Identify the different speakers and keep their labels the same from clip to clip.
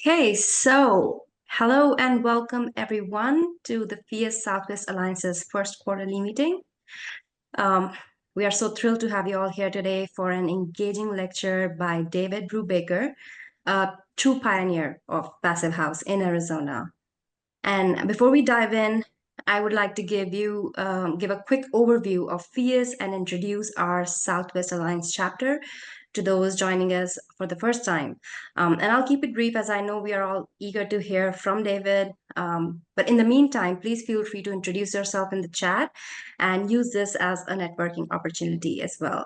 Speaker 1: Okay, so hello and welcome everyone to the FIAS Southwest Alliance's first quarterly meeting. Um, we are so thrilled to have you all here today for an engaging lecture by David Brubaker, a true pioneer of Passive House in Arizona. And before we dive in, I would like to give a quick overview of FIAS and introduce our Southwest Alliance chapter to those joining us for the first time. And I'll keep it brief as I know we are all eager to hear from David. But in the meantime, please feel free to introduce yourself in the chat and use this as a networking opportunity as well.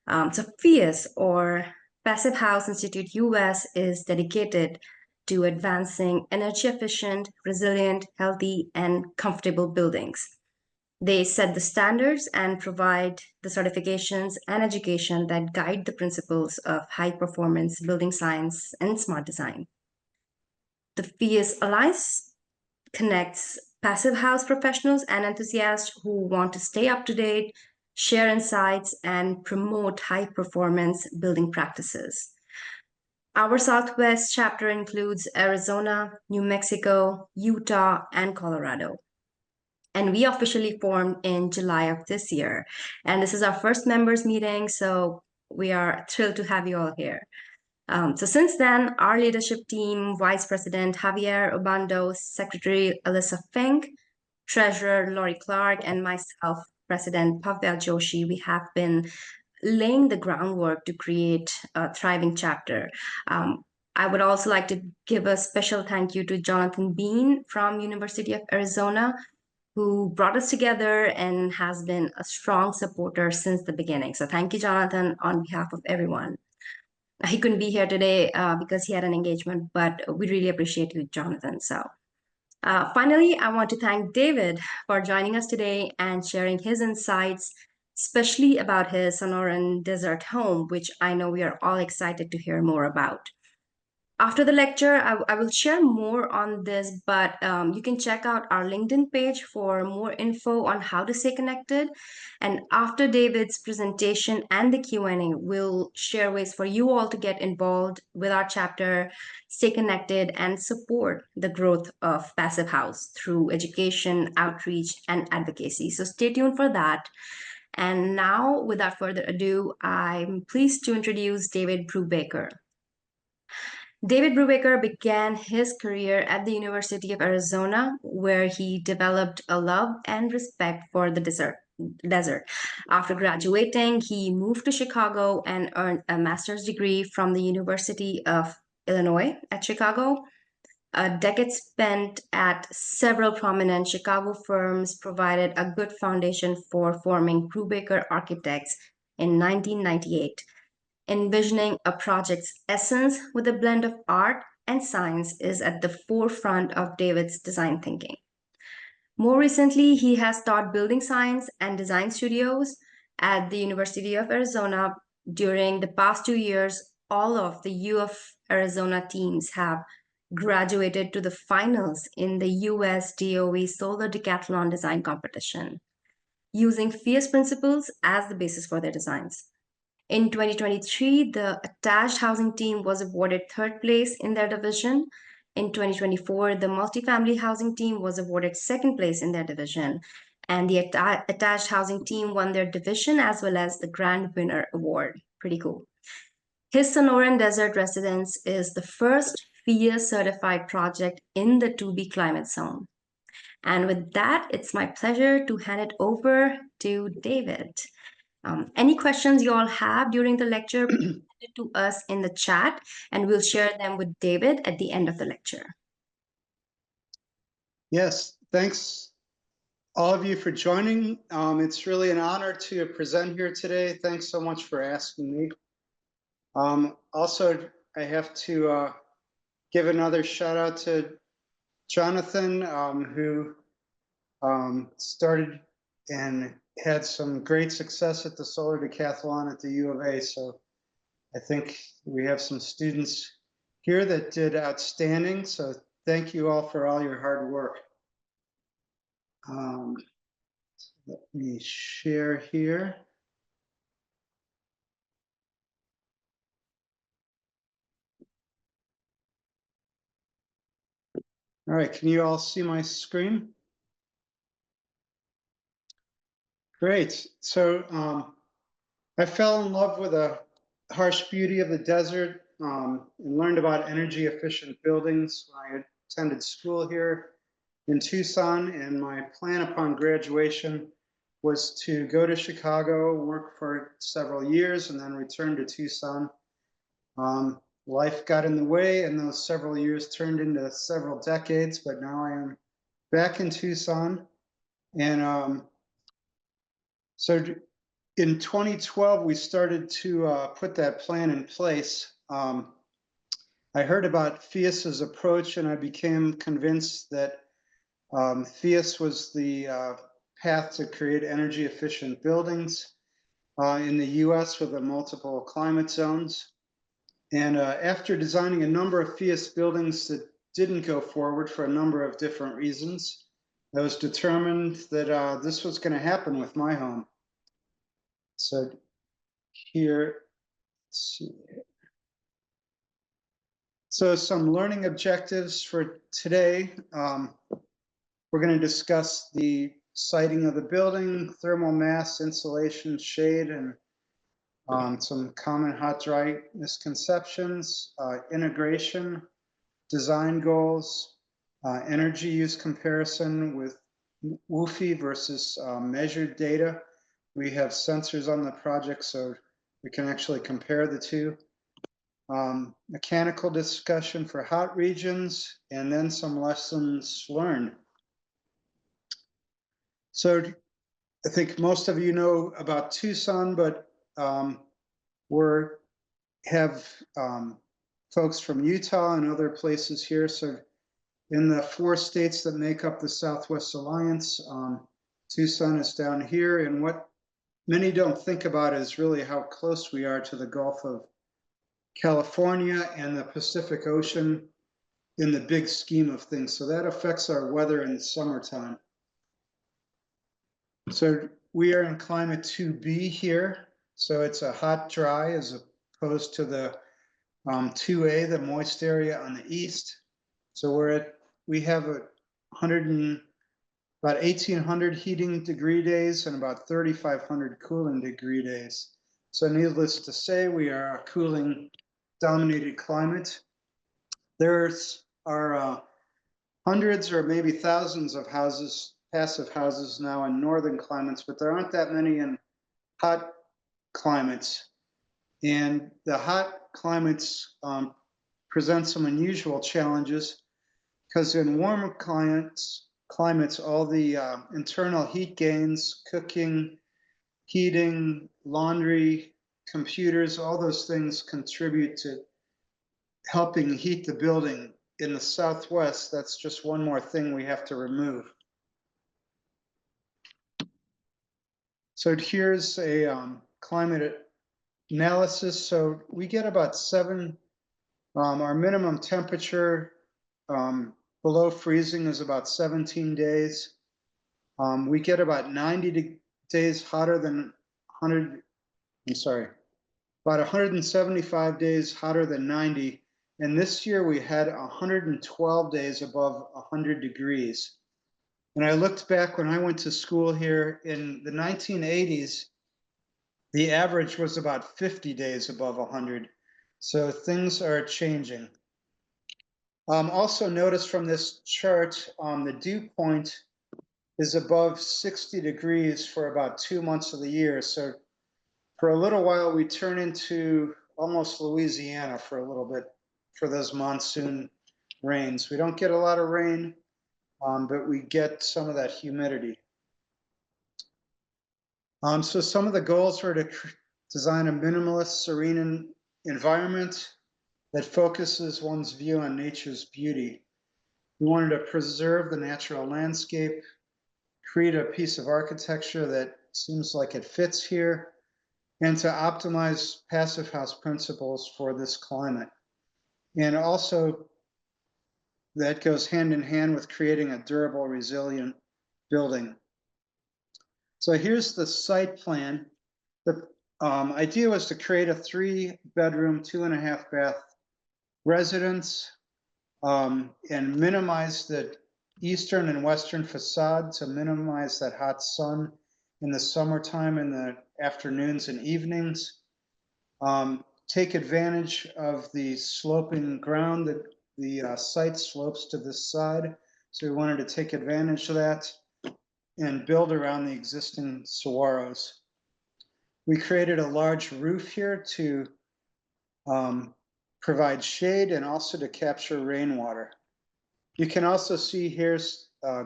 Speaker 1: So FIAS, or Passive House Institute US, is dedicated to advancing energy efficient, resilient, healthy, and comfortable buildings. They set the standards and provide the certifications and education that guide the principles of high performance building science and smart design. The FIAS Alliance connects passive house professionals and enthusiasts who want to stay up to date, share insights, and promote high performance building practices. Our Southwest chapter includes Arizona, New Mexico, Utah, and Colorado. And we officially formed in July of this year. And this is our first members meeting, so we are thrilled to have you all here. So since then, our leadership team, Vice President Javier Obando, Secretary Alyssa Fink, Treasurer Lori Clark, and myself, President Pavel Joshi, we have been laying the groundwork to create a thriving chapter. I would also like to give a special thank you to Jonathan Bean from University of Arizona, who brought us together and has been a strong supporter since the beginning. So thank you, Jonathan, on behalf of everyone. He couldn't be here today because he had an engagement, but we really appreciate you, Jonathan. So finally, I want to thank David for joining us today and sharing his insights, especially about his Sonoran Desert home, which I know we are all excited to hear more about. After the lecture, I will share more on this, but you can check out our LinkedIn page for more info on how to stay connected. And after David's presentation and the Q&A, we'll share ways for you all to get involved with our chapter, stay connected, and support the growth of Passive House through education, outreach, and advocacy. So stay tuned for that. And now, without further ado, I'm pleased to introduce David Brubaker. David Brubaker began his career at the University of Arizona, where he developed a love and respect for the desert. After graduating, he moved to Chicago and earned a master's degree from the University of Illinois at Chicago. A decade spent at several prominent Chicago firms provided a good foundation for forming Brubaker Architects in 1998. Envisioning a project's essence with a blend of art and science is at the forefront of David's design thinking. More recently, he has taught building science and design studios at the University of Arizona. During the past 2 years, all of the U of Arizona teams have graduated to the finals in the US DOE Solar Decathlon Design Competition, using FIAS principles as the basis for their designs. In 2023, the attached housing team was awarded third place in their division. In 2024, the multifamily housing team was awarded second place in their division. And the attached housing team won their division as well as the Grand Winner Award. Pretty cool. His Sonoran Desert residence is the first FIAS certified project in the 2B climate zone. And with that, it's my pleasure to hand it over to David. Any questions you all have during the lecture, please send it to us in the chat, and we'll share them with David at the end of the lecture.
Speaker 2: Yes, thanks all of you for joining. It's really an honor to present here today. Thanks so much for asking me. Also, I have to give another shout out to Jonathan, who started and had some great success at the Solar Decathlon at the U of A. So I think we have some students here that did outstanding. So thank you all for all your hard work. Let me share here. All right, can you all see my screen? Great. So I fell in love with the harsh beauty of the desert and learned about energy efficient buildings when I attended school here in Tucson. And my plan upon graduation was to go to Chicago, work for several years, and then return to Tucson. Life got in the way, and those several years turned into several decades, but now I am back in Tucson. And so in 2012, we started to put that plan in place. I heard about FIAS's approach, and I became convinced that FIAS was the path to create energy efficient buildings in the US with the multiple climate zones. And after designing a number of FIAS buildings that didn't go forward for a number of different reasons, I was determined that this was going to happen with my home. So here, let's see. So some learning objectives for today. We're going to discuss the siting of the building, thermal mass, insulation, shade, and some common hot-dry misconceptions, integration, design goals, energy use comparison with WUFI versus measured data. We have sensors on the project, so we can actually compare the two. Mechanical discussion for hot regions, and then some lessons learned. So I think most of you know about Tucson, but we have folks from Utah and other places here. So in the 4 states that make up the Southwest Alliance, Tucson is down here. And what many don't think about is really how close we are to the Gulf of California and the Pacific Ocean in the big scheme of things. So that affects our weather in the summertime. So we are in climate 2B here. So it's a hot, dry as opposed to the 2A, the moist area on the east. So we have about 1,800 heating degree days and about 3,500 cooling degree days. So needless to say, we are a cooling dominated climate. There are hundreds or maybe thousands of houses, passive houses now in northern climates, but there aren't that many in hot climates. And the hot climates present some unusual challenges because in warmer climates, all the internal heat gains, cooking, heating, laundry, computers, all those things contribute to helping heat the building. In the Southwest, that's just one more thing we have to remove. So here's a climate analysis. So we get about our minimum temperature below freezing is about 17 days. We get about 90 days hotter than 100, about 175 days hotter than 90. And this year we had 112 days above 100 degrees. And I looked back when I went to school here in the 1980s, the average was about 50 days above 100. So things are changing. Also notice from this chart, the dew point is above 60 degrees for about 2 months of the year. So for a little while, we turn into almost Louisiana for a little bit for those monsoon rains. We don't get a lot of rain, but we get some of that humidity. So some of the goals were to design a minimalist, serene environment that focuses one's view on nature's beauty. We wanted to preserve the natural landscape, create a piece of architecture that seems like it fits here, and to optimize passive house principles for this climate. And also, that goes hand in hand with creating a durable, resilient building. So here's the site plan. The idea was to create a 3-bedroom, 2.5-bath residence. and minimize the eastern and western facade to minimize that hot sun in the summertime in the afternoons and evenings. Take advantage of the sloping ground that the site slopes to this side. So we wanted to take advantage of that and build around the existing saguaros. We created a large roof here to provide shade and also to capture rainwater. You can also see here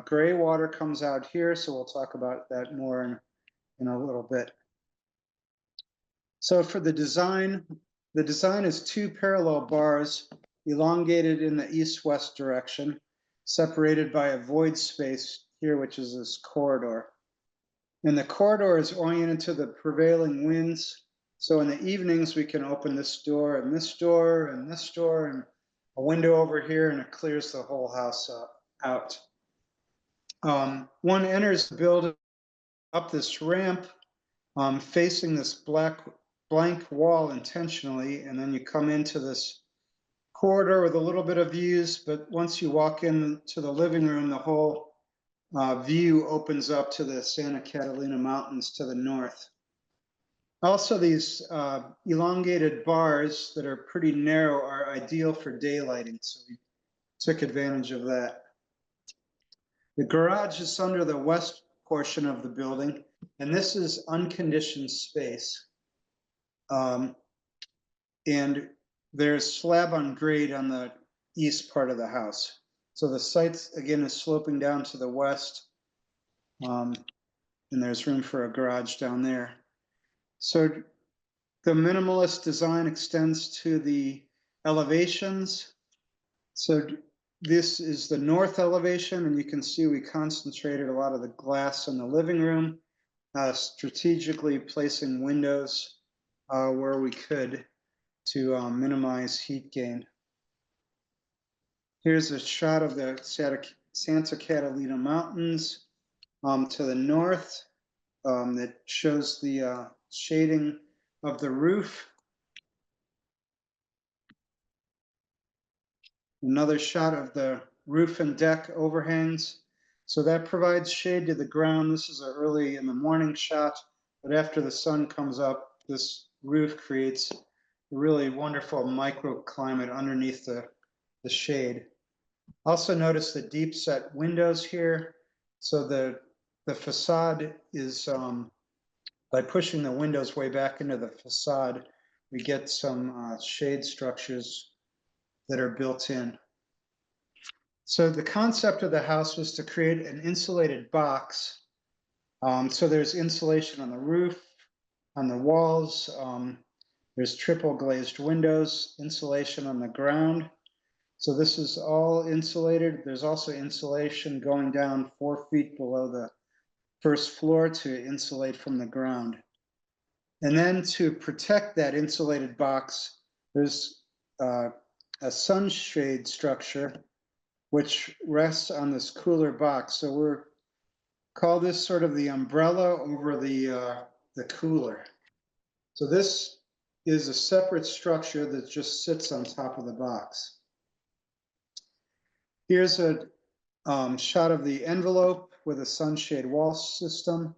Speaker 2: gray water comes out here, so we'll talk about that more in a little bit. So for the design is two parallel bars elongated in the east-west direction, separated by a void space here, which is this corridor. And the corridor is oriented to the prevailing winds. So in the evenings, we can open this door and this door and this door and a window over here, and it clears the whole house out. One enters the building up this ramp, facing this blank wall intentionally, and then you come into this corridor with a little bit of views, but once you walk into the living room, the whole view opens up to the Santa Catalina Mountains to the north. Also, these elongated bars that are pretty narrow are ideal for daylighting, so we took advantage of that. The garage is under the west portion of the building, and this is unconditioned space. And there's slab on grade on the east part of the house. So the site, again, is sloping down to the west, and there's room for a garage down there. So the minimalist design extends to the elevations. So this is the north elevation, and you can see we concentrated a lot of the glass in the living room, strategically placing windows where we could to minimize heat gain. Here's a shot of the Santa Catalina Mountains to the north that shows the shading of the roof. Another shot of the roof and deck overhangs. So that provides shade to the ground. This is an early in the morning shot, but after the sun comes up, this roof creates a really wonderful microclimate underneath the shade. Also notice the deep set windows here. So the facade is, by pushing the windows way back into the facade, we get some shade structures that are built in. So the concept of the house was to create an insulated box. So there's insulation on the roof, on the walls. There's triple glazed windows, insulation on the ground. So this is all insulated. There's also insulation going down 4 feet below the first floor to insulate from the ground. And then to protect that insulated box, there's a sunshade structure which rests on this cooler box. So we're call this sort of the umbrella over the cooler. So this is a separate structure that just sits on top of the box. Here's a shot of the envelope with a sunshade wall system.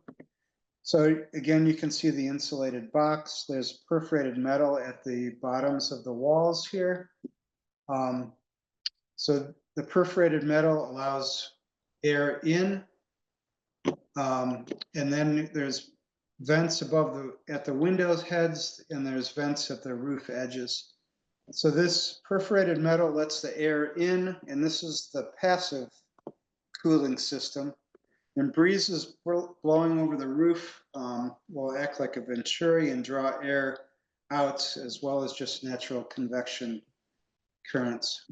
Speaker 2: So again, you can see the insulated box. There's perforated metal at the bottoms of the walls here. So the perforated metal allows air in, and then there's vents above at the windows heads, and there's vents at the roof edges. So this perforated metal lets the air in, and this is the passive cooling system. And breezes blowing over the roof will act like a venturi and draw air out, as well as just natural convection currents.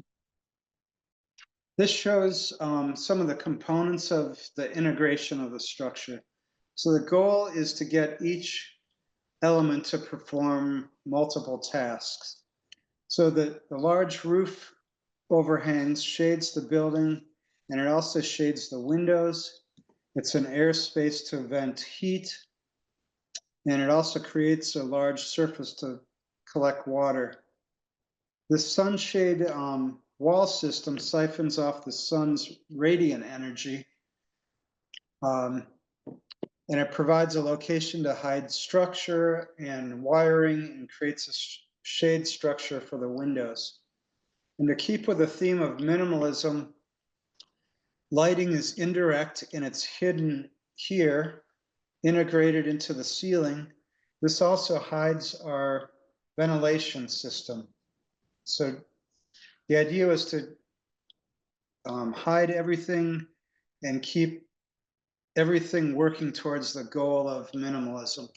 Speaker 2: This shows some of the components of the integration of the structure. So the goal is to get each element to perform multiple tasks. So the large roof overhangs shades the building, and it also shades the windows. It's an airspace to vent heat, and it also creates a large surface to collect water. The sunshade wall system siphons off the sun's radiant energy, and it provides a location to hide structure and wiring and creates a shade structure for the windows. And to keep with the theme of minimalism, lighting is indirect and it's hidden here, integrated into the ceiling. This also hides our ventilation system. So the idea was to hide everything and keep everything working towards the goal of minimalism.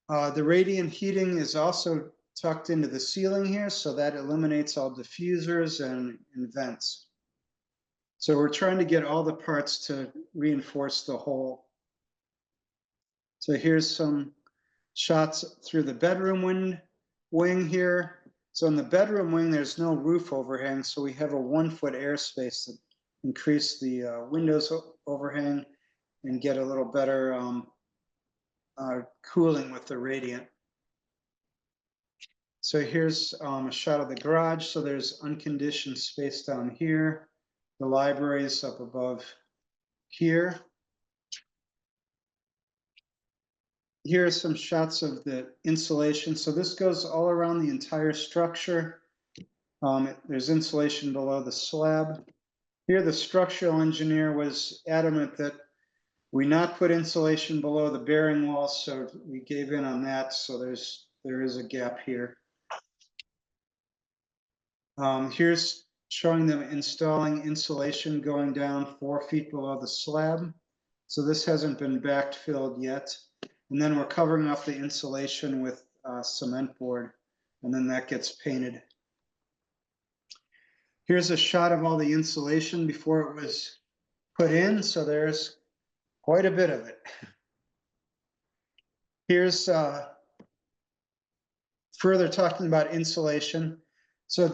Speaker 2: The radiant heating is also tucked into the ceiling here, so that eliminates all diffusers and vents. So we're trying to get all the parts to reinforce the whole. So here's some shots through the bedroom wing here. So in the bedroom wing, there's no roof overhang, so we have a 1 foot airspace to increase the windows overhang and get a little better cooling with the radiant. So here's a shot of the garage. So there's unconditioned space down here. The library is up above here. Here are some shots of the insulation. So this goes all around the entire structure. There's insulation below the slab. Here, the structural engineer was adamant that we not put insulation below the bearing wall, so we gave in on that. So there is a gap here. Here's showing them installing insulation going down 4 feet below the slab. So this hasn't been backfilled yet. And then we're covering up the insulation with cement board, and then that gets painted. Here's a shot of all the insulation before it was put in. So there's quite a bit of it. Here's further talking about insulation. So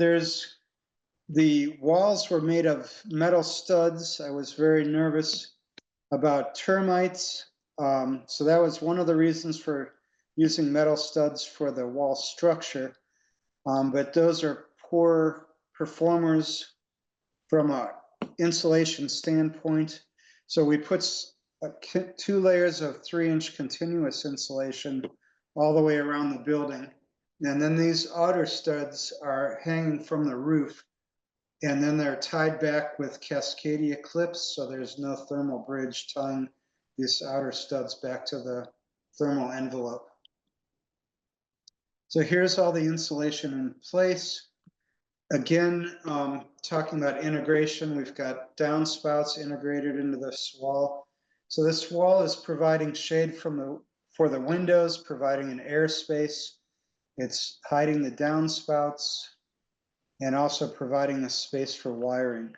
Speaker 2: the walls were made of metal studs. I was very nervous about termites. So that was one of the reasons for using metal studs for the wall structure. But those are poor performers from an insulation standpoint. So we put 2 layers of 3-inch continuous insulation all the way around the building. And then these outer studs are hanging from the roof, and then they're tied back with Cascadia clips, so there's no thermal bridge tying these outer studs back to the thermal envelope. So here's all the insulation in place. Again, talking about integration, we've got downspouts integrated into this wall. So this wall is providing shade for the windows, providing an airspace. It's hiding the downspouts and also providing a space for wiring.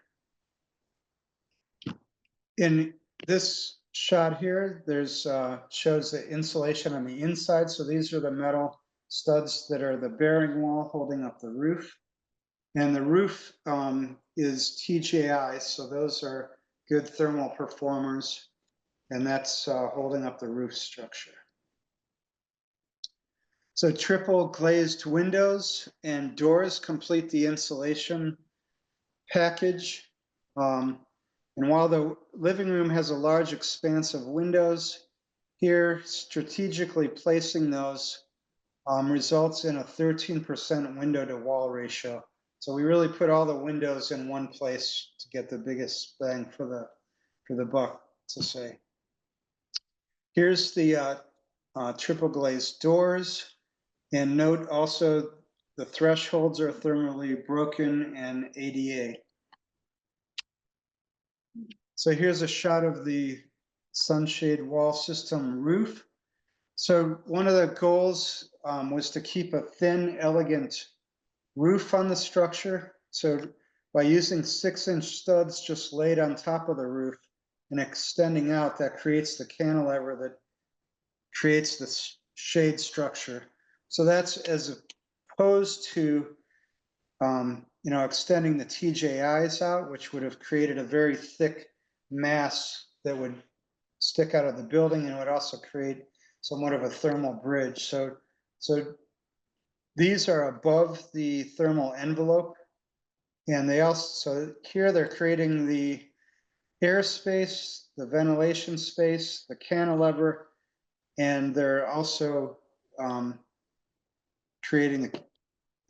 Speaker 2: In this shot here, there's shows the insulation on the inside. So these are the metal studs that are the bearing wall holding up the roof. And the roof is TJI, so those are good thermal performers, and that's holding up the roof structure. So triple glazed windows and doors complete the insulation package. And while the living room has a large expanse of windows, here strategically placing those results in a 13% window to wall ratio. So we really put all the windows in one place to get the biggest bang for the buck, to say. Here's the triple glazed doors. And note also the thresholds are thermally broken and ADA. So here's a shot of the sunshade wall system roof. So one of the goals was to keep a thin, elegant roof on the structure. So by using 6-inch studs just laid on top of the roof and extending out, that creates the cantilever that creates the shade structure. So that's as opposed to extending the TJIs out, which would have created a very thick mass that would stick out of the building and would also create somewhat of a thermal bridge. So these are above the thermal envelope. And they also, so here they're creating the airspace, the ventilation space, the cantilever, and they're also creating the,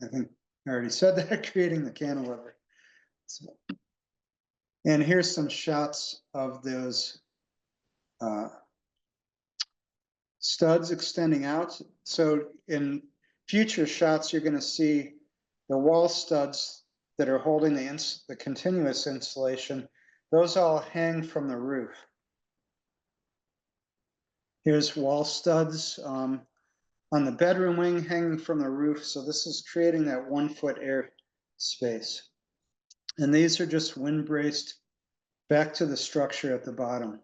Speaker 2: I think I already said that, creating the cantilever. So, and here's some shots of those studs extending out. So in future shots, you're going to see the wall studs that are holding the continuous insulation. Those all hang from the roof. Here's wall studs on the bedroom wing hanging from the roof. So this is creating that 1 foot air space. And these are just wind braced back to the structure at the bottom.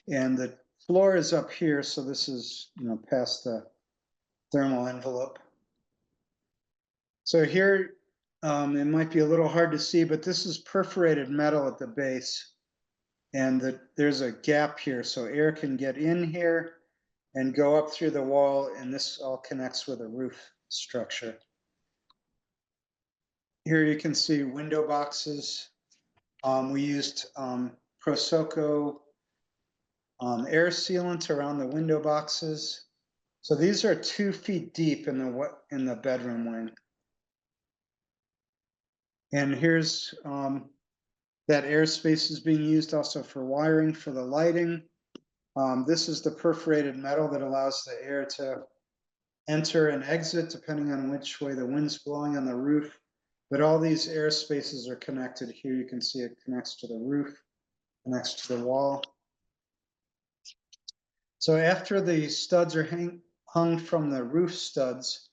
Speaker 2: And the floor is up here. So this is, past the thermal envelope. So here, it might be a little hard to see, but this is perforated metal at the base. And there's a gap here. So air can get in here and go up through the wall, and this all connects with a roof structure. Here you can see window boxes. We used Prosoco air sealant around the window boxes. So these are 2 feet deep in the bedroom wing. And here's that airspace is being used also for wiring for the lighting. This is the perforated metal that allows the air to enter and exit depending on which way the wind's blowing on the roof. But all these air spaces are connected. Here you can see it connects to the roof, connects to the wall. So after the studs are hung from the roof studs,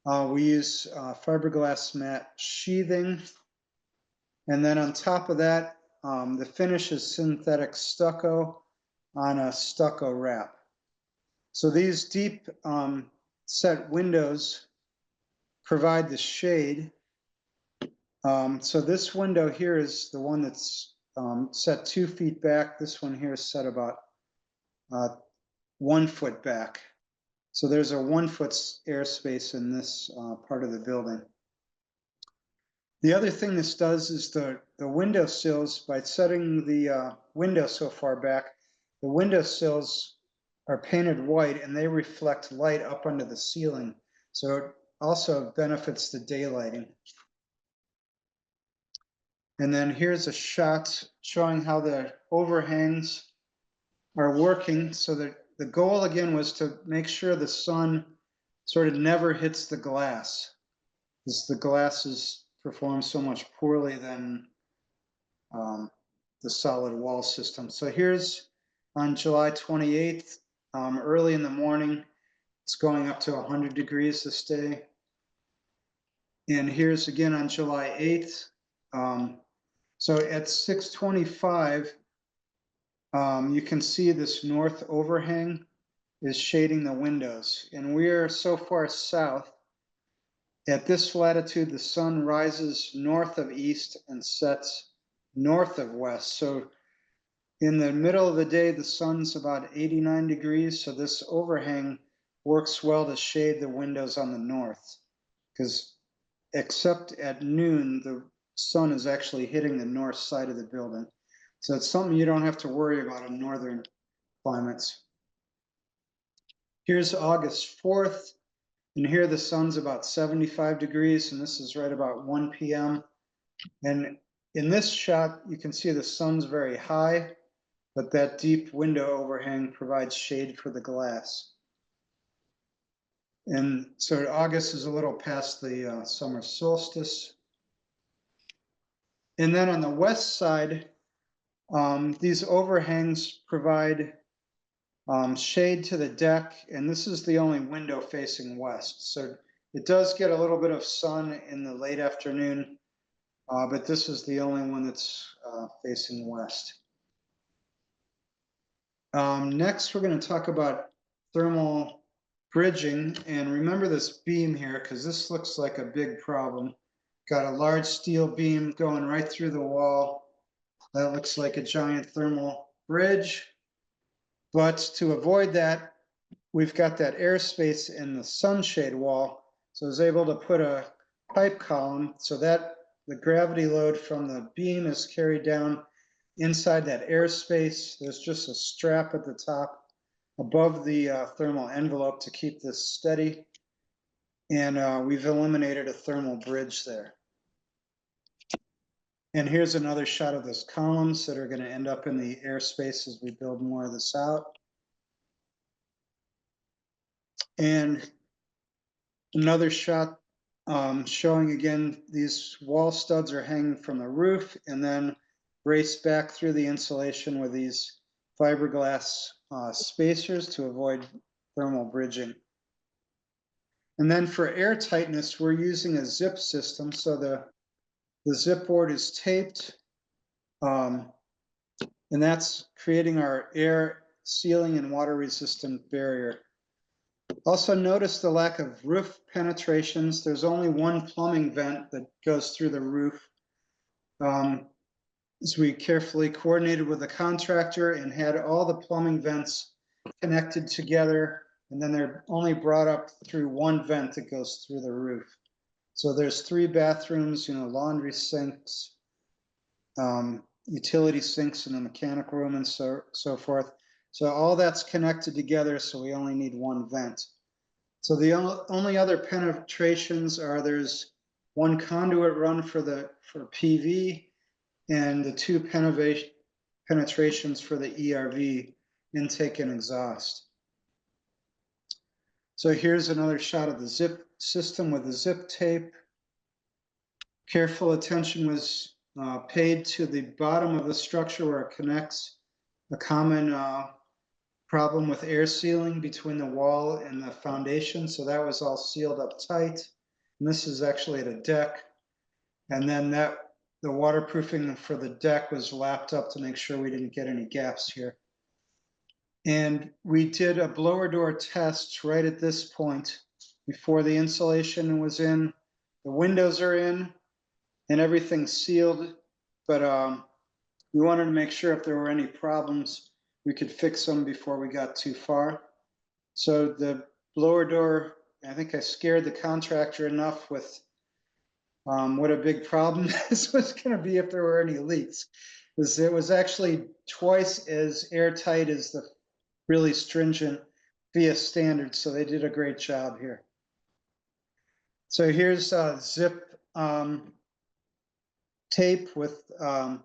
Speaker 2: we use fiberglass mat sheathing. And then on top of that, the finish is synthetic stucco on a stucco wrap. So these deep set windows provide the shade. So this window here is the one that's set 2 feet back. This one here is set about 1 foot back. So there's a 1 foot airspace in this part of the building. The other thing this does is the window sills, by setting the window so far back, the window sills are painted white and they reflect light up under the ceiling. So it also benefits the daylighting. And then here's a shot showing how the overhangs are working. So that the goal again was to make sure the sun sort of never hits the glass, because the glasses perform so much poorly than the solid wall system. So here's on July 28th, early in the morning. It's going up to 100 degrees this day. And here's again on July 8th. So at 6:25, you can see this north overhang is shading the windows. And we're so far south. At this latitude, the sun rises north of east and sets north of west. So in the middle of the day, the sun's about 89 degrees. So this overhang works well to shade the windows on the north, because except at noon, the sun is actually hitting the north side of the building. So it's something you don't have to worry about in northern climates. Here's August 4th. And here the sun's about 75 degrees, and this is right about 1 p.m. And in this shot, you can see the sun's very high, but that deep window overhang provides shade for the glass. And so August is a little past the summer solstice. And then on the west side, these overhangs provide shade to the deck, and this is the only window facing west. So it does get a little bit of sun in the late afternoon, but this is the only one that's facing west. Next, we're going to talk about thermal bridging. And remember this beam here, because this looks like a big problem. Got a large steel beam going right through the wall. That looks like a giant thermal bridge. But to avoid that, we've got that airspace in the sunshade wall. So I was able to put a pipe column. So that the gravity load from the beam is carried down inside that airspace. There's just a strap at the top above the thermal envelope to keep this steady. And we've eliminated a thermal bridge there. And here's another shot of those columns that are going to end up in the airspace as we build more of this out. And another shot showing again, these wall studs are hanging from the roof and then braced back through the insulation with these fiberglass spacers to avoid thermal bridging. And then for air tightness, we're using a zip system. So the zip board is taped, and that's creating our air sealing and water resistant barrier. Also notice the lack of roof penetrations. There's only one plumbing vent that goes through the roof. As we carefully coordinated with the contractor and had all the plumbing vents connected together, and then they're only brought up through one vent that goes through the roof. So there's 3 bathrooms, laundry sinks, utility sinks in the mechanical room and so forth. So all that's connected together, so we only need one vent. So the only other penetrations are there's one conduit run for PV and the 2 penetrations for the ERV, intake and exhaust. So here's another shot of the zip system with the zip tape. Careful attention was paid to the bottom of the structure where it connects. A common problem with air sealing between the wall and the foundation. So that was all sealed up tight. And this is actually at a deck. And then the waterproofing for the deck was lapped up to make sure we didn't get any gaps here. And we did a blower door test right at this point before the insulation was in. The windows are in and everything's sealed, but we wanted to make sure if there were any problems, we could fix them before we got too far. So the blower door, I think I scared the contractor enough with what a big problem this was going to be if there were any leaks. It was actually twice as airtight as the really stringent FIA standards, so they did a great job here. So here's zip tape with or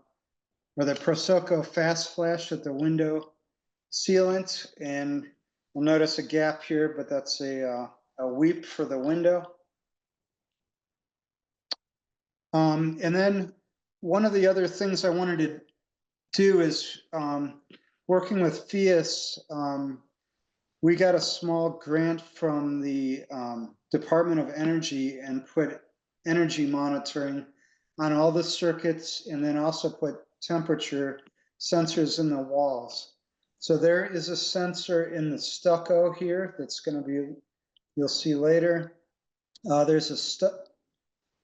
Speaker 2: the Prosoco Fast Flash at the window sealant, and you'll notice a gap here, but that's a weep for the window. And then one of the other things I wanted to do is working with FIAS, we got a small grant from the Department of Energy and put energy monitoring on all the circuits, and then also put temperature sensors in the walls. So there is a sensor in the stucco here that's going to be, you'll see later. There's a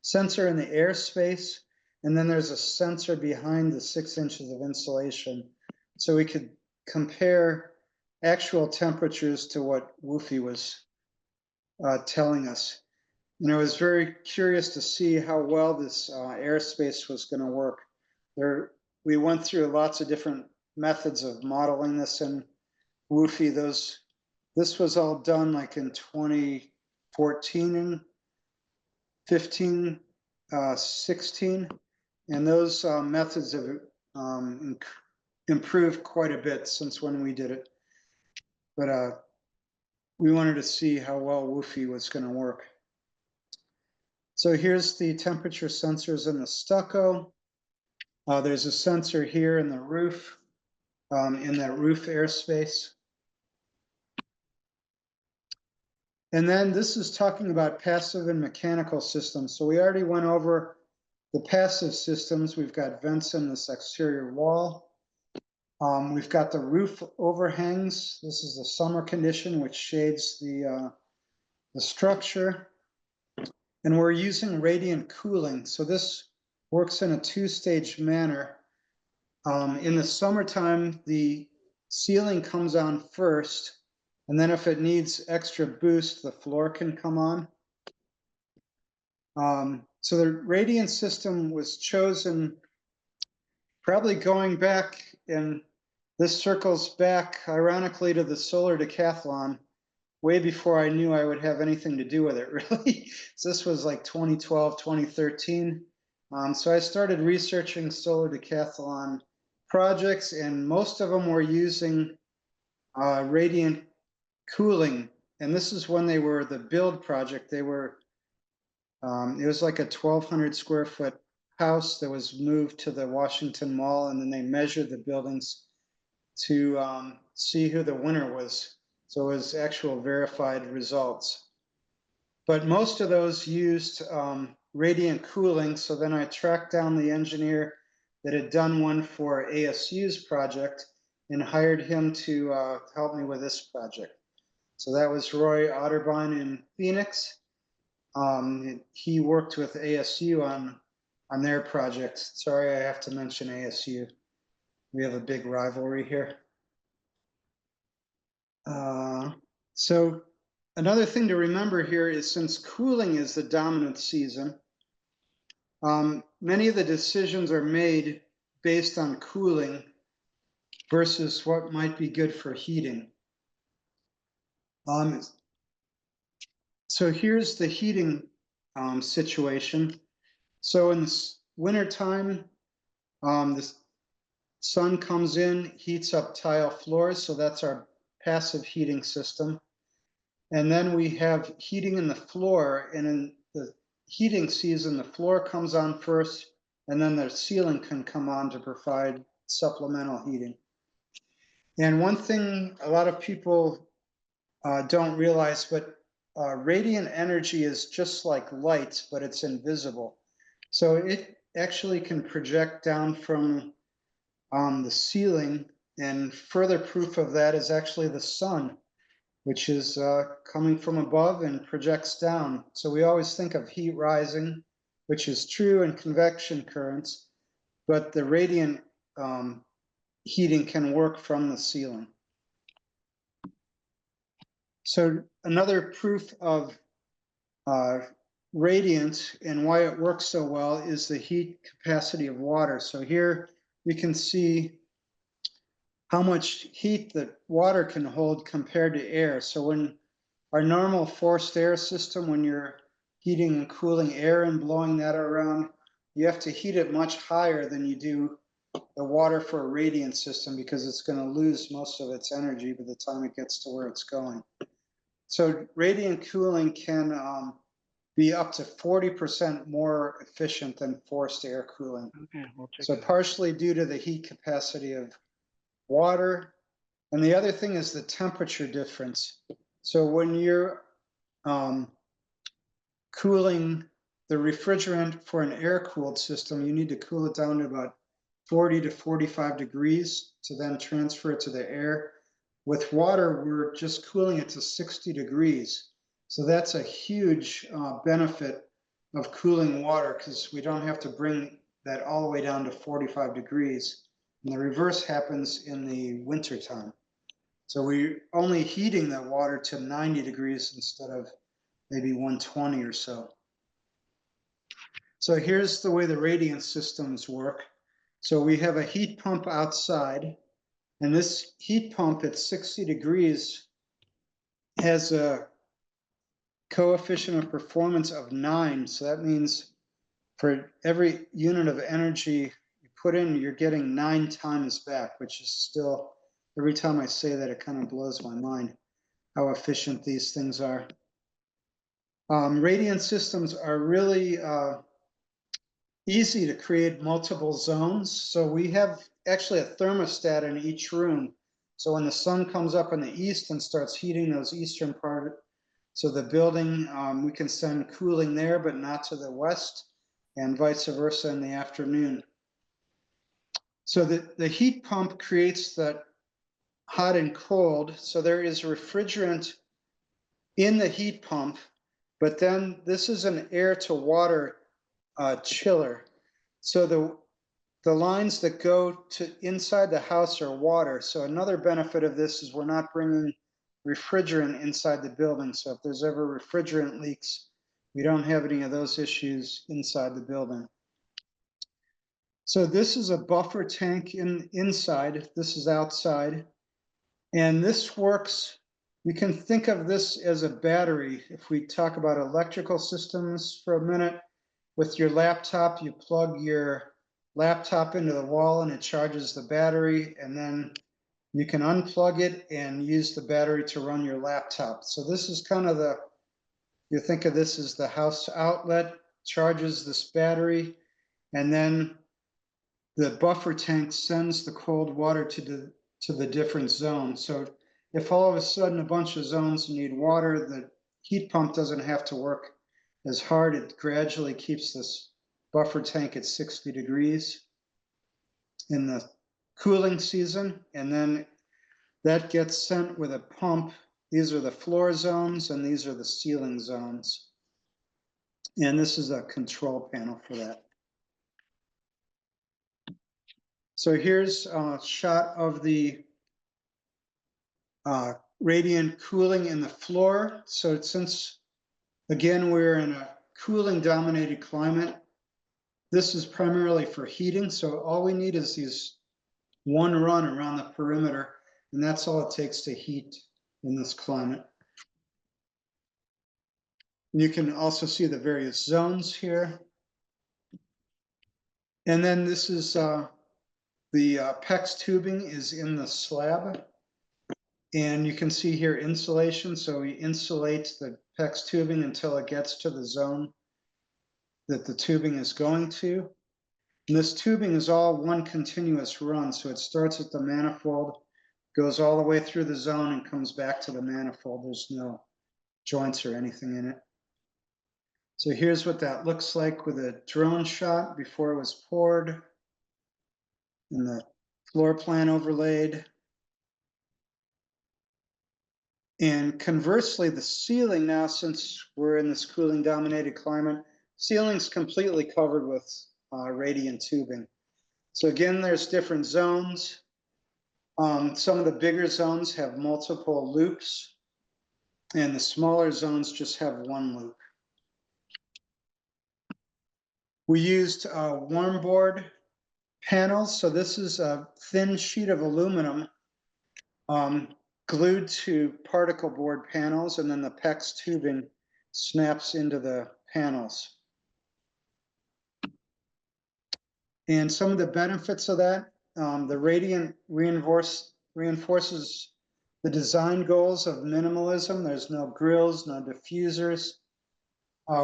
Speaker 2: sensor in the airspace, and then there's a sensor behind the 6 inches of insulation. So we could compare actual temperatures to what WUFI was telling us. And I was very curious to see how well this airspace was going to work. We went through lots of different methods of modeling this in WUFI. This was all done like in 2014 and 15, 16, and those methods have improved quite a bit since when we did it. But we wanted to see how well WUFI was going to work. So here's the temperature sensors in the stucco. There's a sensor here in the roof, in that roof airspace. And then this is talking about passive and mechanical systems. So we already went over the passive systems. We've got vents in this exterior wall. We've got the roof overhangs. This is the summer condition, which shades the structure. And we're using radiant cooling. So this works in a 2-stage manner. In the summertime, the ceiling comes on first, and then if it needs extra boost, the floor can come on. So the radiant system was chosen probably going back, and this circles back ironically to the solar decathlon, way before I knew I would have anything to do with it, really. So this was like 2012, 2013. So I started researching solar decathlon projects, and most of them were using radiant cooling. And this is when they were the build project. They were, it was like a 1,200 square foot house that was moved to the Washington Mall, and then they measured the buildings to see who the winner was. So it was actual verified results. But most of those used radiant cooling. So then I tracked down the engineer that had done one for ASU's project and hired him to help me with this project. So that was Roy Otterbein in Phoenix. He worked with ASU on their project. Sorry, I have to mention ASU. We have a big rivalry here. So another thing to remember here is, since cooling is the dominant season, many of the decisions are made based on cooling versus what might be good for heating. So here's the heating situation. So in the wintertime, the sun comes in, heats up tile floors. So that's our passive heating system. And then we have heating in the floor, and in the heating season, the floor comes on first, and then the ceiling can come on to provide supplemental heating. And one thing a lot of people don't realize, but radiant energy is just like light, but it's invisible. So it actually can project down from the ceiling, and further proof of that is actually the sun, which is coming from above and projects down. So we always think of heat rising, which is true in convection currents, but the radiant heating can work from the ceiling. So another proof of radiant and why it works so well is the heat capacity of water. So here you can see how much heat that water can hold compared to air. So when our normal forced air system, when you're heating and cooling air and blowing that around, you have to heat it much higher than you do the water for a radiant system, because it's going to lose most of its energy by the time it gets to where it's going. So radiant cooling can be up to 40% more efficient than forced air cooling.
Speaker 3: Okay, we'll check
Speaker 2: So
Speaker 3: it out.
Speaker 2: partially due to the heat capacity of water. And the other thing is the temperature difference. So when you're cooling the refrigerant for an air-cooled system, you need to cool it down to about 40 to 45 degrees to then transfer it to the air. With water, we're just cooling it to 60 degrees. So that's a huge benefit of cooling water, because we don't have to bring that all the way down to 45 degrees. And the reverse happens in the wintertime. So we're only heating that water to 90 degrees instead of maybe 120 or so. So here's the way the radiant systems work. So we have a heat pump outside, and this heat pump at 60 degrees has a coefficient of performance of 9. So that means for every unit of energy you put in, you're getting 9 times back, which is still, every time I say that, it kind of blows my mind how efficient these things are. Radiant systems are really easy to create multiple zones. So we have actually a thermostat in each room. So when the sun comes up in the east and starts heating those eastern part, so the building, we can send cooling there, but not to the west, and vice versa in the afternoon. So the heat pump creates that hot and cold. So there is refrigerant in the heat pump, but then this is an air to water chiller. So the lines that go to inside the house are water. So another benefit of this is we're not bringing refrigerant inside the building. So if there's ever refrigerant leaks, We don't have any of those issues inside the building. So this is a buffer tank inside. This is outside. And this works, you can think of this as a battery. If we talk about electrical systems for a minute, with your laptop, you plug your laptop into the wall and it charges the battery, and then you can unplug it and use the battery to run your laptop. So this is kind of you think of this as the house outlet, charges this battery, and then the buffer tank sends the cold water to the different zones. So if all of a sudden a bunch of zones need water, the heat pump doesn't have to work as hard. It gradually keeps this buffer tank at 60 degrees in the cooling season, and then that gets sent with a pump. These are the floor zones and these are the ceiling zones. And this is a control panel for that. So here's a shot of the radiant cooling in the floor. So since, again, we're in a cooling dominated climate, this is primarily for heating. So all we need is these one run around the perimeter, and that's all it takes to heat in this climate. You can also see the various zones here. And then this is the PEX tubing is in the slab. And you can see here insulation. So we insulate the PEX tubing until it gets to the zone that the tubing is going to. And this tubing is all one continuous run. So it starts at the manifold, goes all the way through the zone and comes back to the manifold. There's no joints or anything in it. So here's what that looks like with a drone shot before it was poured and the floor plan overlaid. And conversely, the ceiling now, since we're in this cooling dominated climate, ceiling's completely covered with radiant tubing. So again, there's different zones. Some of the bigger zones have multiple loops, and the smaller zones just have one loop. We used warm board panels. So this is a thin sheet of aluminum glued to particle board panels, and then the PEX tubing snaps into the panels. And some of the benefits of that, the radiant reinforces the design goals of minimalism. There's no grills, no diffusers.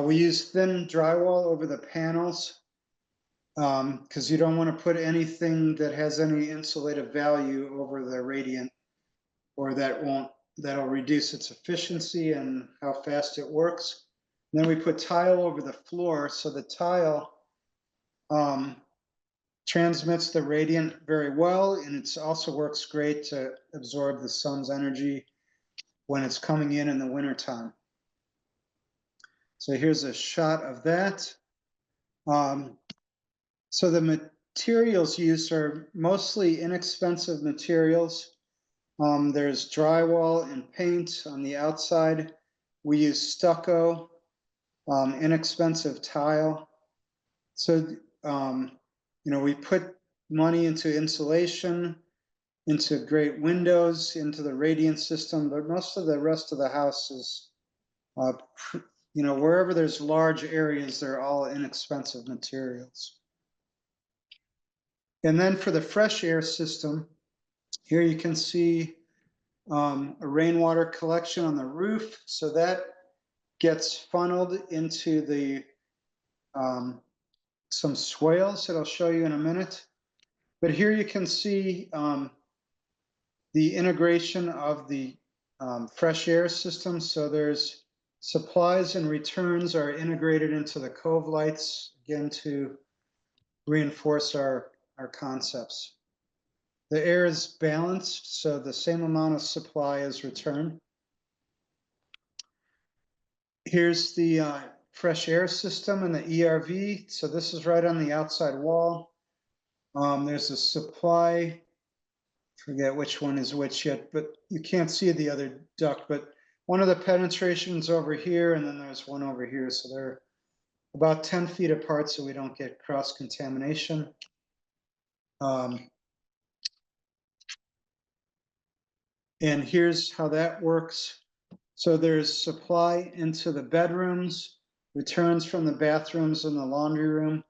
Speaker 2: We use thin drywall over the panels because you don't want to put anything that has any insulative value over the radiant, or that'll reduce its efficiency and how fast it works. And then we put tile over the floor, so the tile transmits the radiant very well, and it also works great to absorb the sun's energy when it's coming in the wintertime. So here's a shot of that. So the materials used are mostly inexpensive materials. There's drywall and paint on the outside. We use stucco, inexpensive tile. So, we put money into insulation, into great windows, into the radiant system, but most of the rest of the house is, wherever there's large areas, they're all inexpensive materials. And then for the fresh air system, here you can see a rainwater collection on the roof. So that gets funneled into the some swales that I'll show you in a minute. But here you can see the integration of the fresh air system. So there's supplies and returns are integrated into the cove lights, again, to reinforce our concepts. The air is balanced, so the same amount of supply is returned. Here's the fresh air system and the ERV. So this is right on the outside wall. There's a supply, forget which one is which yet, but you can't see the other duct, but one of the penetrations over here, and then there's one over here. So they're about 10 feet apart so we don't get cross-contamination. And here's how that works. So there's supply into the bedrooms, returns from the bathrooms and the laundry room.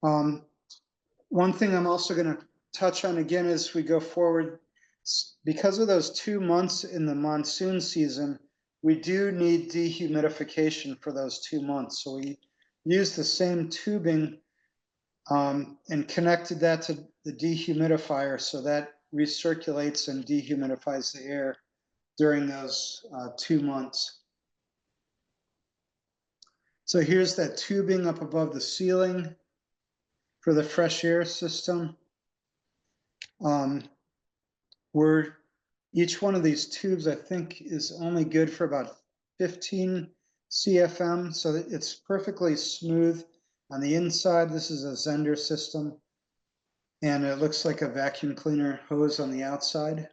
Speaker 2: One thing I'm also going to touch on again as we go forward, because of those 2 months in the monsoon season, we do need dehumidification for those 2 months. So we use the same tubing and connected that to the dehumidifier so that recirculates and dehumidifies the air during those 2 months. So here's that tubing up above the ceiling for the fresh air system. Where each one of these tubes, I think, is only good for about 15 CFM, so that it's perfectly smooth on the inside. This is a Zender system, and it looks like a vacuum cleaner hose on the outside.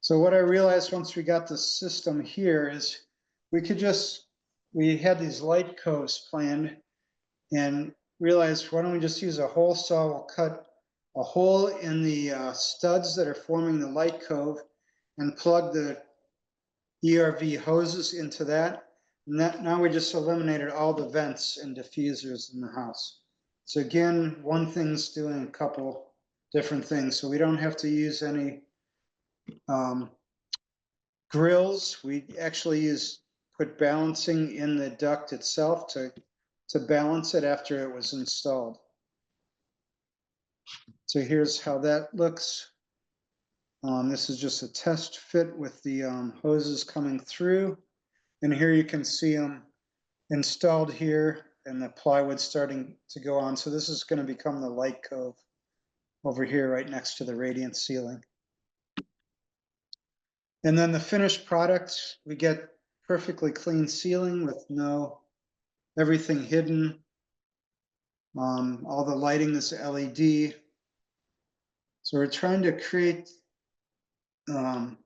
Speaker 2: So what I realized once we got the system here is we had these light coves planned and realized, why don't we just use a hole saw? We'll cut a hole in the studs that are forming the light cove and plug the ERV hoses into that. And that now we just eliminated all the vents and diffusers in the house. So again, one thing's doing a couple different things. So we don't have to use any grills. We actually put balancing in the duct itself to balance it after it was installed. So here's how that looks. This is just a test fit with the hoses coming through. And here you can see them installed here and the plywood starting to go on. So this is going to become the light cove over here right next to the radiant ceiling. And then the finished product, we get perfectly clean ceiling with everything hidden. All the lighting is LED. So we're trying to create the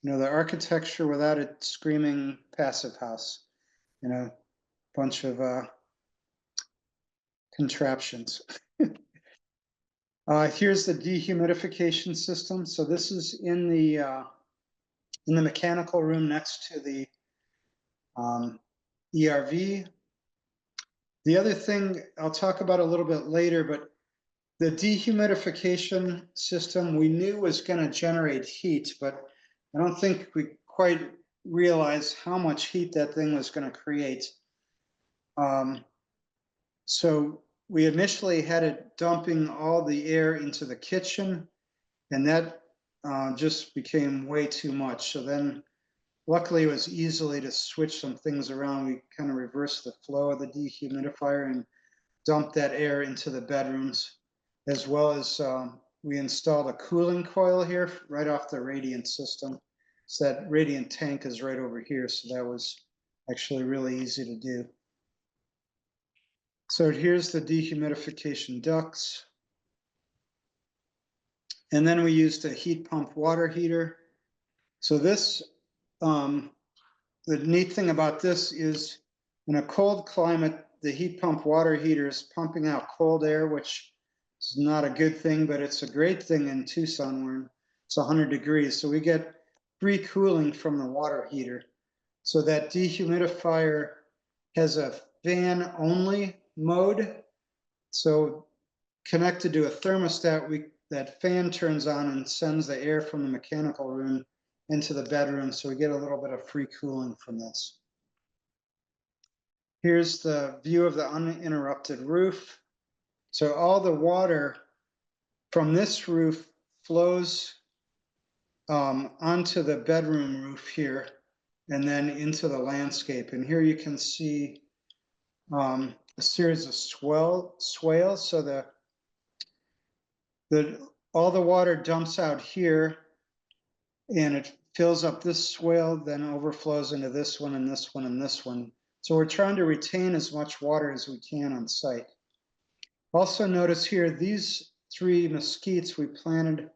Speaker 2: architecture without it screaming passive house, bunch of contraptions. Here's the dehumidification system. So this is in the mechanical room next to the ERV. The other thing I'll talk about a little bit later, but the dehumidification system we knew was going to generate heat, but I don't think we quite realized how much heat that thing was going to create. So we initially had it dumping all the air into the kitchen, and that just became way too much. So then luckily it was easily to switch some things around. We kind of reversed the flow of the dehumidifier and dumped that air into the bedrooms, as well as we installed a cooling coil here right off the radiant system. So that radiant tank is right over here. So that was actually really easy to do. So here's the dehumidification ducts. And then we used a heat pump water heater. So this, the neat thing about this is in a cold climate, the heat pump water heater is pumping out cold air, which is not a good thing, but it's a great thing in Tucson where it's 100 degrees. So we get free cooling from the water heater. So that dehumidifier has a fan only mode. So connected to a thermostat, that fan turns on and sends the air from the mechanical room into the bedroom. So we get a little bit of free cooling from this. Here's the view of the uninterrupted roof. So all the water from this roof flows onto the bedroom roof here and then into the landscape. And here you can see a series of swales. So all the water dumps out here and it fills up this swale, then overflows into this one and this one and this one. So we're trying to retain as much water as we can on site. Also notice here, these 3 mesquites we planted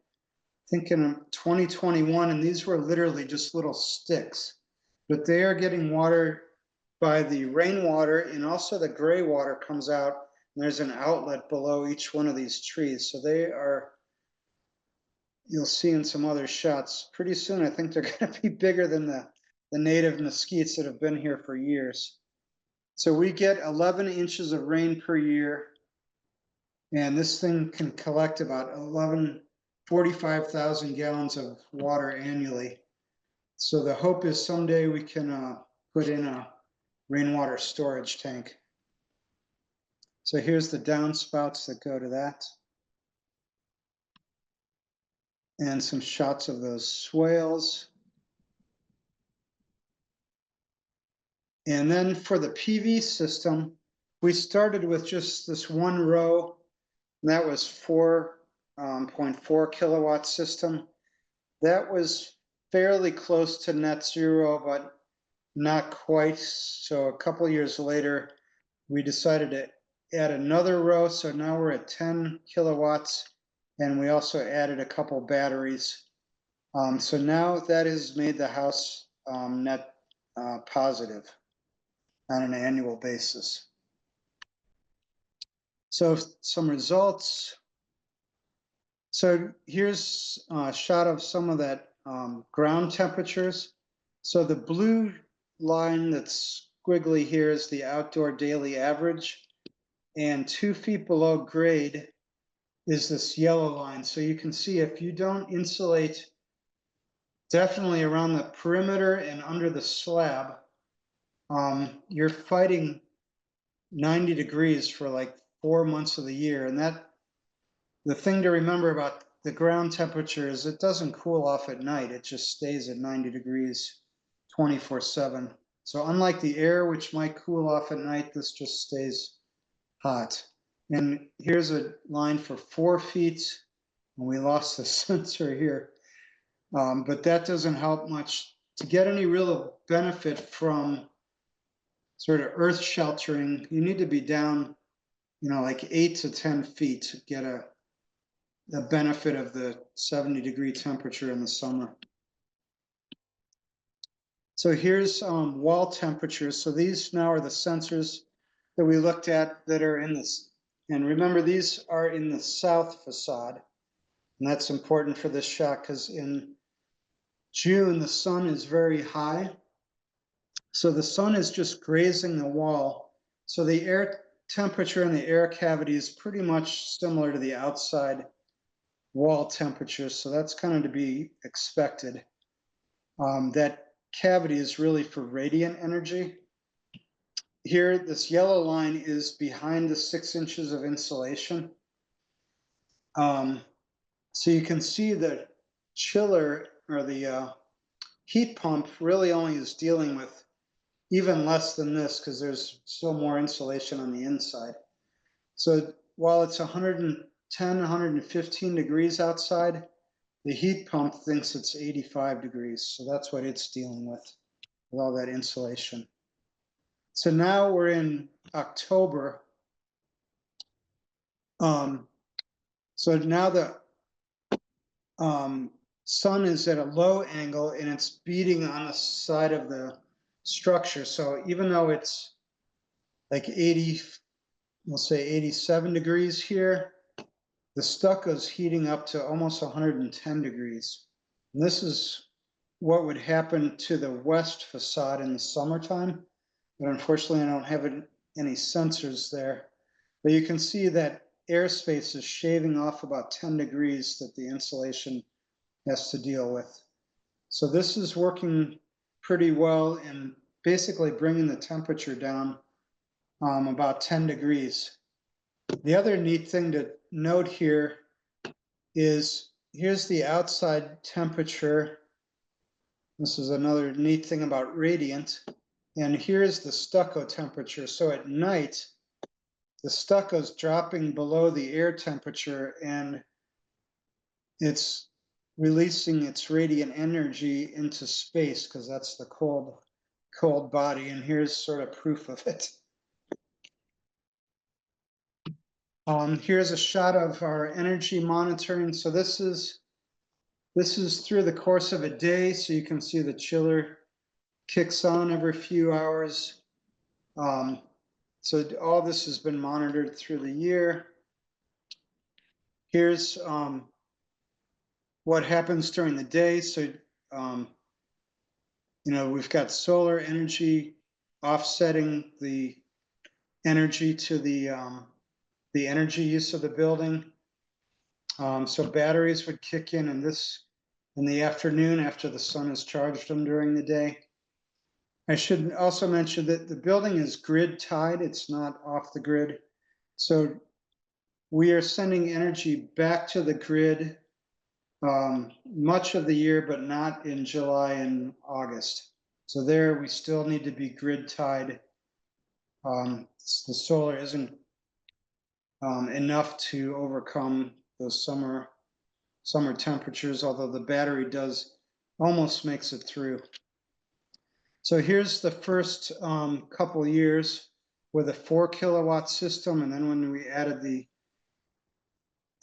Speaker 2: think in 2021, and these were literally just little sticks, but they are getting watered by the rainwater, and also the gray water comes out, and there's an outlet below each one of these trees. So they are, you'll see in some other shots, pretty soon I think they're going to be bigger than the native mesquites that have been here for years. So we get 11 inches of rain per year, and this thing can collect about 45,000 gallons of water annually. So the hope is someday we can put in a rainwater storage tank. So here's the downspouts that go to that. And some shots of those swales. And then for the PV system, we started with just this one row, and that was 4.4 kilowatt system. That was fairly close to net zero, but not quite. So a couple years later, we decided to add another row. So now we're at 10 kilowatts, and we also added a couple batteries. So now that has made the house net positive on an annual basis. So some results. So here's a shot of some of that ground temperatures. So the blue line that's squiggly here is the outdoor daily average, and 2 feet below grade is this yellow line. So you can see if you don't insulate definitely around the perimeter and under the slab, you're fighting 90 degrees for like 4 months of the year. And that, the thing to remember about the ground temperature is it doesn't cool off at night. It just stays at 90 degrees 24/7. So unlike the air, which might cool off at night, this just stays hot. And here's a line for 4 feet, and we lost the sensor here. But that doesn't help much. To get any real benefit from sort of earth sheltering, you need to be down, like 8 to 10 feet to get the benefit of the 70-degree temperature in the summer. So here's wall temperatures. So these now are the sensors that we looked at that are in this. And remember, these are in the south facade. And that's important for this shot because in June, the sun is very high. So the sun is just grazing the wall. So the air temperature in the air cavity is pretty much similar to the outside wall temperature. So that's kind of to be expected. That cavity is really for radiant energy. Here, this yellow line is behind the 6 inches of insulation. So you can see the chiller or the heat pump really only is dealing with even less than this because there's still more insulation on the inside. So while it's 110, 115 degrees outside, the heat pump thinks it's 85 degrees. So that's what it's dealing with all that insulation. So now we're in October. So now the sun is at a low angle and it's beating on the side of the structure. So even though it's like 80, we'll say 87 degrees here, the stucco is heating up to almost 110 degrees. And this is what would happen to the west facade in the summertime. But unfortunately, I don't have any sensors there. But you can see that airspace is shaving off about 10 degrees that the insulation has to deal with. So this is working pretty well in basically bringing the temperature down about 10 degrees. The other neat thing to note here is here's the outside temperature. This is another neat thing about radiant. And here's the stucco temperature. So at night, the stucco is dropping below the air temperature and it's releasing its radiant energy into space because that's the cold body. And here's sort of proof of it. Here's a shot of our energy monitoring. So this is This is through the course of a day, so you can see the chiller kicks on every few hours. So all this has been monitored through the year. Here's what happens during the day. So, we've got solar energy offsetting the energy to the energy use of the building. So batteries would kick in in the afternoon after the sun has charged them during the day. I should also mention that the building is grid tied. It's not off the grid. So we are sending energy back to the grid much of the year, but not in July and August. So there we still need to be grid tied. The solar isn't enough to overcome those summer temperatures, although the battery does almost makes it through. So here's the first couple years with a 4 kilowatt system, and then when we added the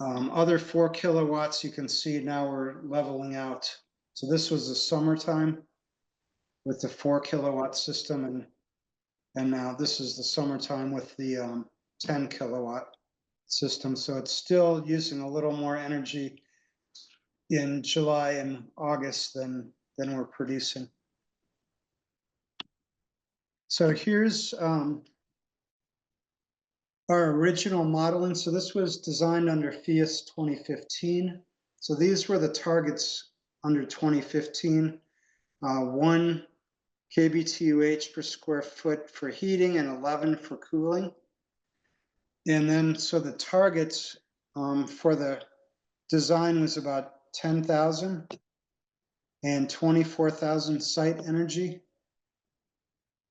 Speaker 2: other 4 kilowatts, you can see now we're leveling out. So this was the summertime with the 4 kilowatt system, and now this is the summertime with the 10 kilowatt system. So it's still using a little more energy in July and August than we're producing. So here's our original modeling. So this was designed under FIAS 2015. So these were the targets under 2015. 1 kBTUH per square foot for heating and 11 for cooling. And then, so the targets for the design was about 10,000 and 24,000 site energy.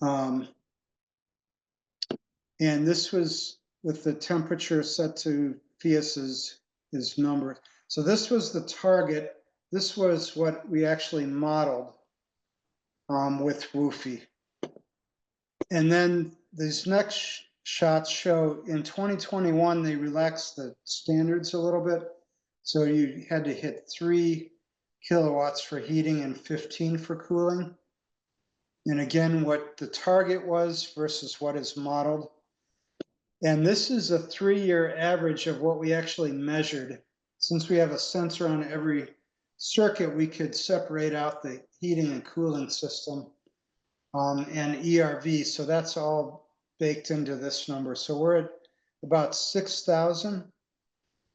Speaker 2: And this was with the temperature set to FIAS's number. So this was the target. This was what we actually modeled with WUFI. And then these next shots show in 2021, they relaxed the standards a little bit. So you had to hit 3 kilowatts for heating and 15 for cooling. And again, what the target was versus what is modeled. And this is a 3-year average of what we actually measured. Since we have a sensor on every circuit, we could separate out the heating and cooling system and ERV. So that's all baked into this number. So we're at about 6,000,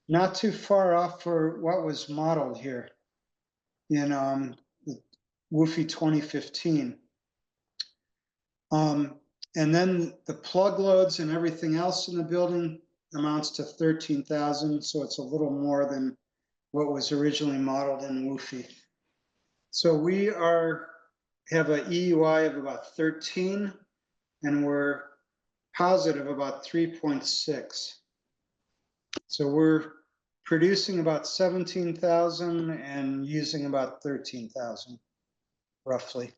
Speaker 2: not too far off for what was modeled here in the WUFI 2015. And then the plug loads and everything else in the building amounts to 13,000. So it's a little more than what was originally modeled in WUFI. So we have an EUI of about 13, and we're positive about 3.6. So we're producing about 17,000 and using about 13,000, roughly.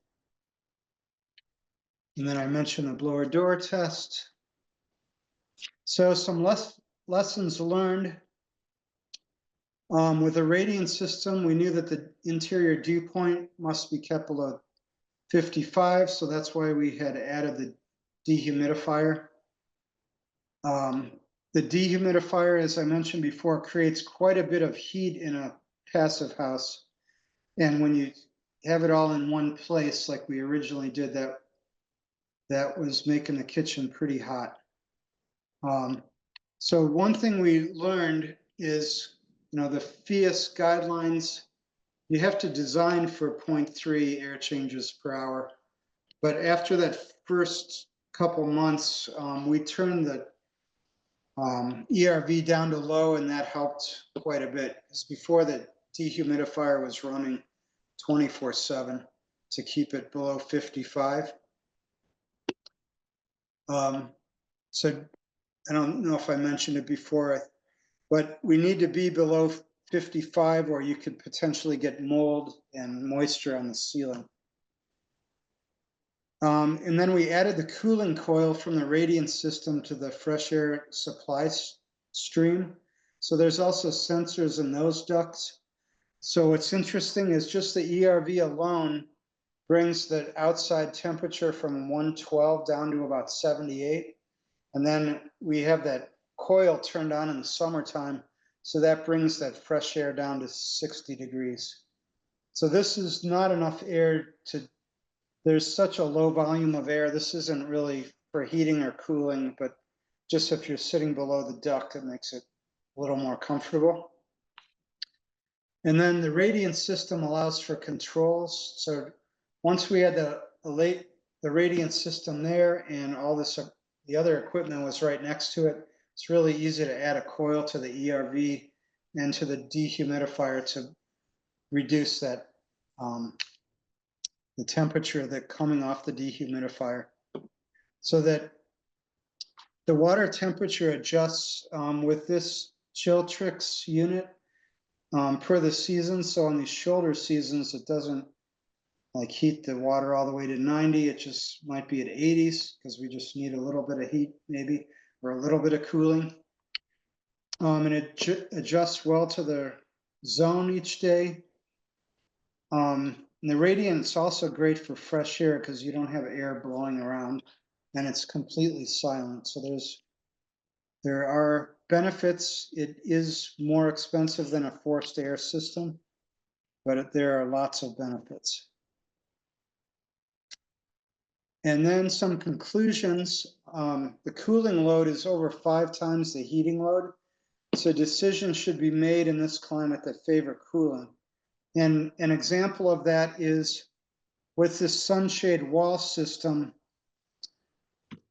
Speaker 2: And then I mentioned the blower door test. So some lessons learned. With a radiant system, we knew that the interior dew point must be kept below 55. So that's why we had added the dehumidifier. The dehumidifier, as I mentioned before, creates quite a bit of heat in a passive house. And when you have it all in one place, like we originally did, that was making the kitchen pretty hot. So one thing we learned is, the FIAS guidelines, you have to design for 0.3 air changes per hour. But after that first couple months, we turned the ERV down to low, and that helped quite a bit. Because before, the dehumidifier was running 24/7 to keep it below 55. So I don't know if I mentioned it before, but we need to be below 55 or you could potentially get mold and moisture on the ceiling. And then we added the cooling coil from the radiant system to the fresh air supply stream. So there's also sensors in those ducts. So what's interesting is just the ERV alone brings the outside temperature from 112 down to about 78. And then we have that coil turned on in the summertime, so that brings that fresh air down to 60 degrees. So this is not enough air to, there's such a low volume of air. This isn't really for heating or cooling, but just if you're sitting below the duct, it makes it a little more comfortable. And then the radiant system allows for controls. So once we had the radiant system there and all this, the other equipment was right next to it, it's really easy to add a coil to the ERV and to the dehumidifier to reduce that the temperature that coming off the dehumidifier, so that the water temperature adjusts with this Chiltrix unit per the season. So on these shoulder seasons, it doesn't like heat the water all the way to 90. It just might be at 80s because we just need a little bit of heat maybe, or a little bit of cooling. And it adjusts well to the zone each day. And the radiant's also great for fresh air because you don't have air blowing around, and it's completely silent. So there are benefits. It is more expensive than a forced air system, but there are lots of benefits. And then some conclusions. The cooling load is over 5 times the heating load. So decisions should be made in this climate that favor cooling. And an example of that is with this sunshade wall system,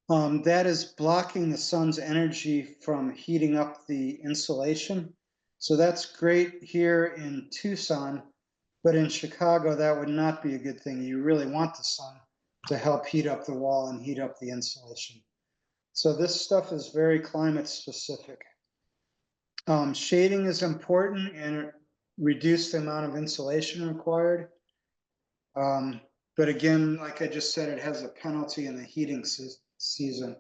Speaker 2: that is blocking the sun's energy from heating up the insulation. So that's great here in Tucson, but in Chicago, that would not be a good thing. You really want the sun to help heat up the wall and heat up the insulation. So this stuff is very climate specific. Shading is important and reduce the amount of insulation required. But again, like I just said, it has a penalty in the heating season.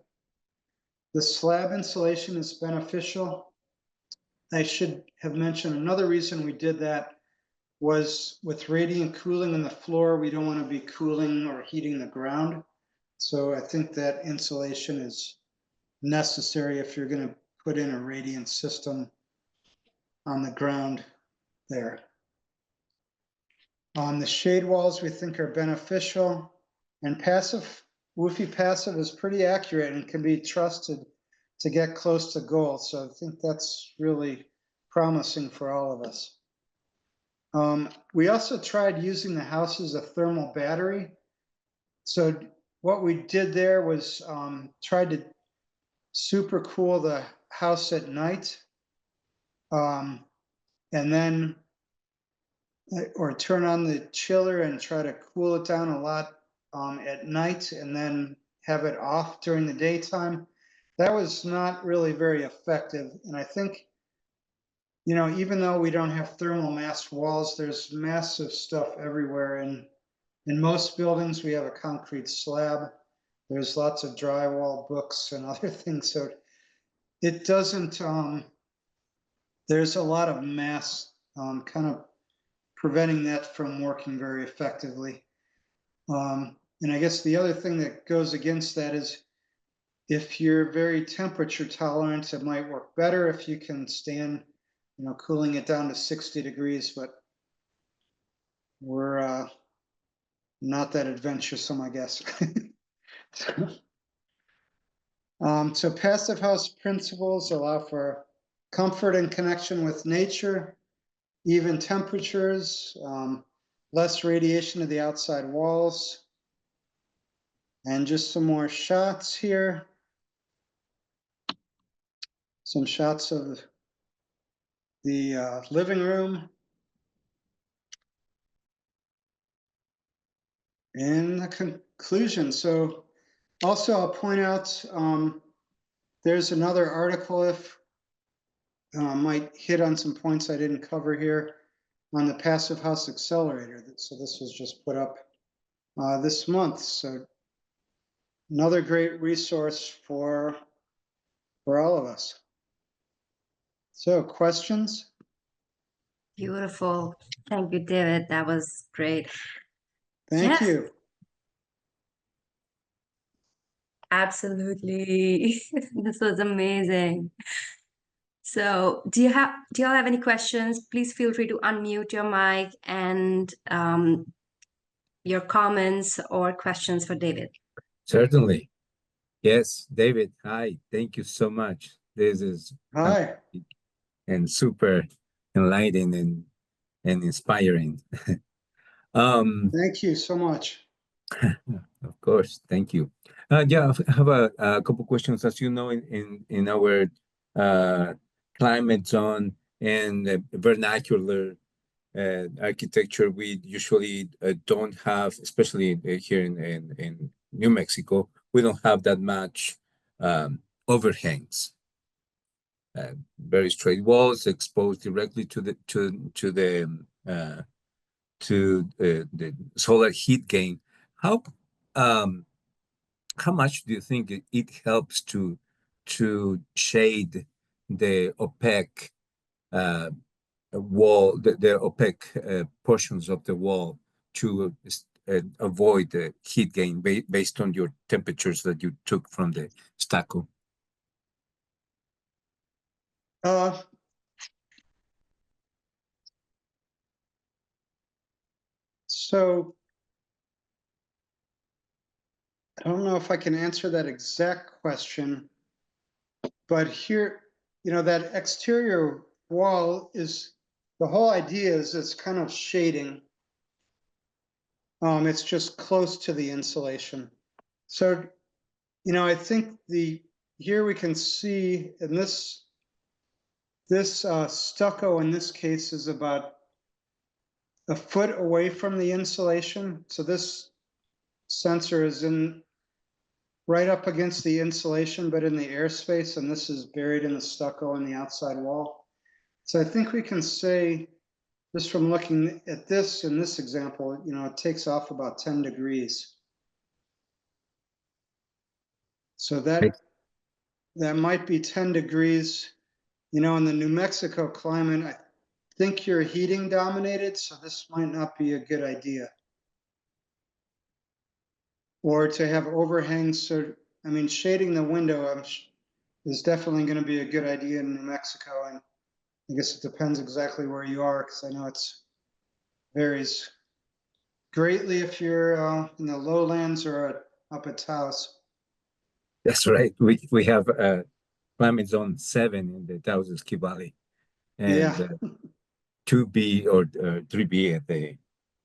Speaker 2: The slab insulation is beneficial. I should have mentioned another reason we did that was with radiant cooling in the floor, we don't want to be cooling or heating the ground. So I think that insulation is necessary if you're going to put in a radiant system on the ground there. The shade walls we think are beneficial, and WUFI passive is pretty accurate and can be trusted to get close to goal. So I think that's really promising for all of us. We also tried using the house as a thermal battery. So what we did there was tried to super cool the house at night, and then or turn on the chiller and try to cool it down a lot at night and then have it off during the daytime. That was not really very effective. And I think, you know, even though we don't have thermal mass walls, there's massive stuff everywhere. And in most buildings, we have a concrete slab. There's lots of drywall, books, and other things. So it doesn't, there's a lot of mass kind of preventing that from working very effectively. And I guess the other thing that goes against that is if you're very temperature tolerant, it might work better if you can stand, you know, cooling it down to 60 degrees, but we're not that adventuresome, I guess. So passive house principles allow for comfort and connection with nature, even temperatures, less radiation to the outside walls. And just some more shots here. Some shots of the living room. And the conclusion. So also I'll point out, there's another article if might hit on some points I didn't cover here on the Passive House Accelerator. So this was just put up this month. So another great resource for all of us. So questions?
Speaker 1: Beautiful. Thank you, David. That was great.
Speaker 2: Thank
Speaker 1: Yes,
Speaker 2: you.
Speaker 1: absolutely. This was amazing. So, do y'all have any questions? Please feel free to unmute your mic and your comments or questions for David.
Speaker 3: Certainly. Yes, David. Hi. Thank you so much. This is
Speaker 2: Hi.
Speaker 3: fantastic and super enlightening and inspiring.
Speaker 2: Thank you so much.
Speaker 3: Of course. Thank you. Yeah, I have a couple questions. As you know, in our climate zone and vernacular architecture, we usually don't have, especially here in New Mexico, we don't have that much overhangs. Very straight walls exposed directly to the solar heat gain. How um, how much do you think it helps to shade the opaque uh, wall, the opaque portions of the wall to avoid the heat gain based on your temperatures that you took from the stucco?
Speaker 2: Uh, so I don't know if I can answer that exact question, but here, that exterior wall is, the whole idea is it's kind of shading. It's just close to the insulation. So, I think here we can see in this stucco in this case is about a foot away from the insulation. So this sensor is in right up against the insulation, but in the airspace, and this is buried in the stucco on the outside wall. So I think we can say, just from looking at this in this example, it takes off about 10 degrees. So that might be 10 degrees. In the New Mexico climate, I think you're heating dominated, so this might not be a good idea. Or to have overhangs, so I mean, shading the window is definitely going to be a good idea in New Mexico, and I guess it depends exactly where you are, because I know it's varies greatly if you're in the lowlands or up at Taos.
Speaker 3: That's right. We have climate zone 7 in the Taos Ski Valley, and
Speaker 2: Yeah.
Speaker 3: 2B or 3B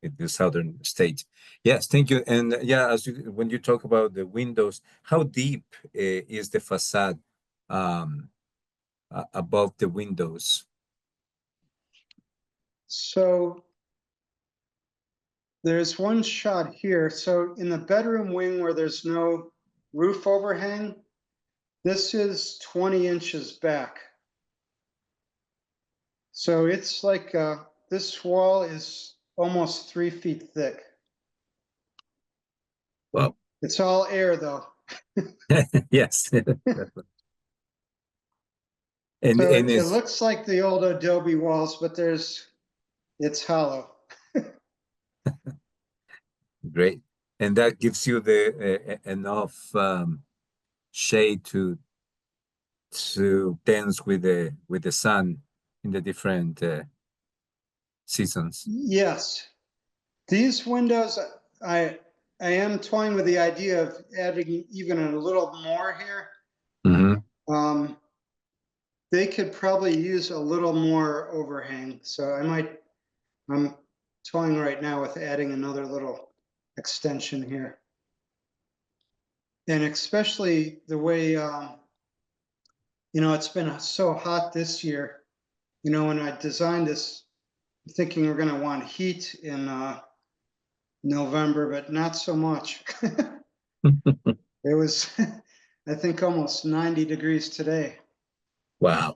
Speaker 3: at the southern states. Yes, thank you. And yeah, when you talk about the windows, how deep is the facade above the windows?
Speaker 2: So there's one shot here. So in the bedroom wing where there's no roof overhang, this is 20 inches back. So it's like this wall is almost 3 feet thick.
Speaker 3: Well,
Speaker 2: It's all air though.
Speaker 3: yes.
Speaker 2: So
Speaker 3: And
Speaker 2: it
Speaker 3: it's
Speaker 2: looks like the old adobe walls, but it's hollow.
Speaker 3: great. And that gives you the enough shade to dance with the sun in the different seasons.
Speaker 2: Yes. These windows, I am toying with the idea of adding even a little more here.
Speaker 3: Mm-hmm.
Speaker 2: They could probably use a little more overhang. So I'm toying right now with adding another little extension here. And especially the way, it's been so hot this year. When I designed this, thinking we're going to want heat in November, but not so much. It was, I think, almost 90 degrees today.
Speaker 3: Wow.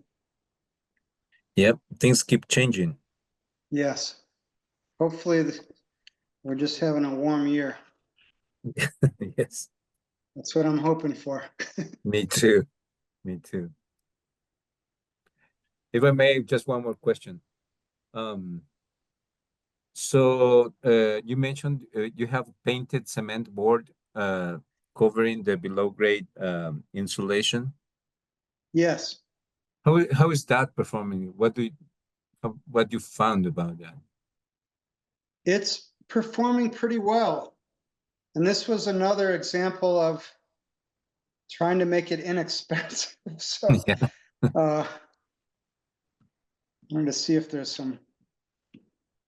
Speaker 3: Yep, things keep changing.
Speaker 2: Yes. Hopefully, we're just having a warm year.
Speaker 3: Yes,
Speaker 2: That's what I'm hoping for.
Speaker 3: me too. Me too. If I may, just one more question. Um, so you mentioned you have painted cement board covering the below grade insulation.
Speaker 2: Yes,
Speaker 3: How is that performing? What you found about that?
Speaker 2: it's performing pretty well. And this was another example of trying to make it inexpensive. So
Speaker 3: Yeah.
Speaker 2: I'm going to see if there's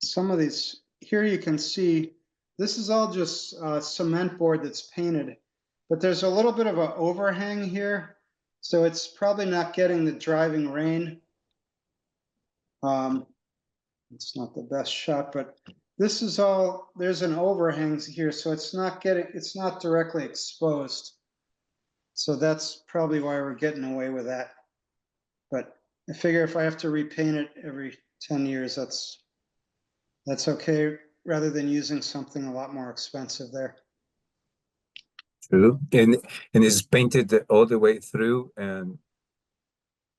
Speaker 2: some of these. Here you can see this is all just cement board that's painted, but there's a little bit of an overhang here. So it's probably not getting the driving rain. It's not the best shot, but this is all, there's an overhang here, so it's not directly exposed. So that's probably why we're getting away with that. But I figure if I have to repaint it every 10 years, that's okay, rather than using something a lot more expensive there.
Speaker 3: True. And it's painted all the way through, and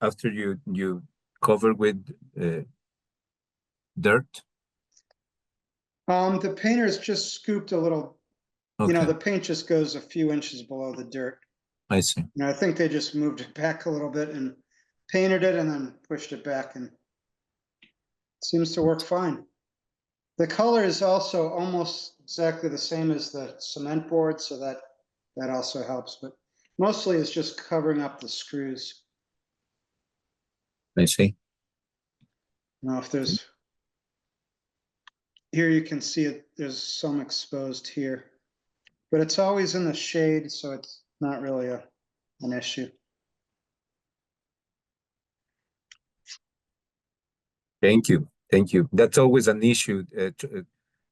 Speaker 3: after you cover with dirt.
Speaker 2: The painter's just scooped a little,
Speaker 3: Okay,
Speaker 2: the paint just goes a few inches below the dirt.
Speaker 3: I see.
Speaker 2: I think they just moved it back a little bit and painted it and then pushed it back, and it seems to work fine. The color is also almost exactly the same as the cement board, so that also helps, but mostly it's just covering up the screws.
Speaker 3: I see.
Speaker 2: Now, if there's, here you can see it, there's some exposed here, but it's always in the shade, so it's not really an issue.
Speaker 3: Thank you. Thank you. That's always an issue,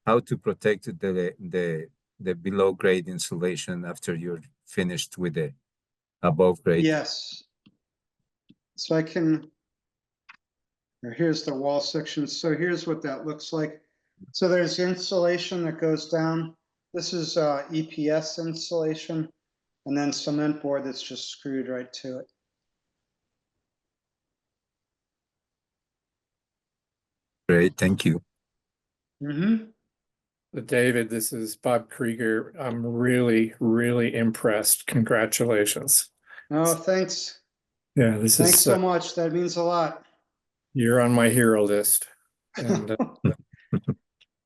Speaker 3: how to protect the below grade insulation after you're finished with the above grade.
Speaker 2: Yes. So here's the wall section. So here's what that looks like. So there's insulation that goes down. This is EPS insulation, and then cement board that's just screwed right to it.
Speaker 3: Great, thank you.
Speaker 2: Mm-hmm.
Speaker 4: David, this is Bob Krieger. I'm really, really impressed. Congratulations.
Speaker 2: Oh, thanks.
Speaker 4: Yeah, this
Speaker 2: Thanks
Speaker 4: is
Speaker 2: so much. That means a lot.
Speaker 4: you're on my hero list, and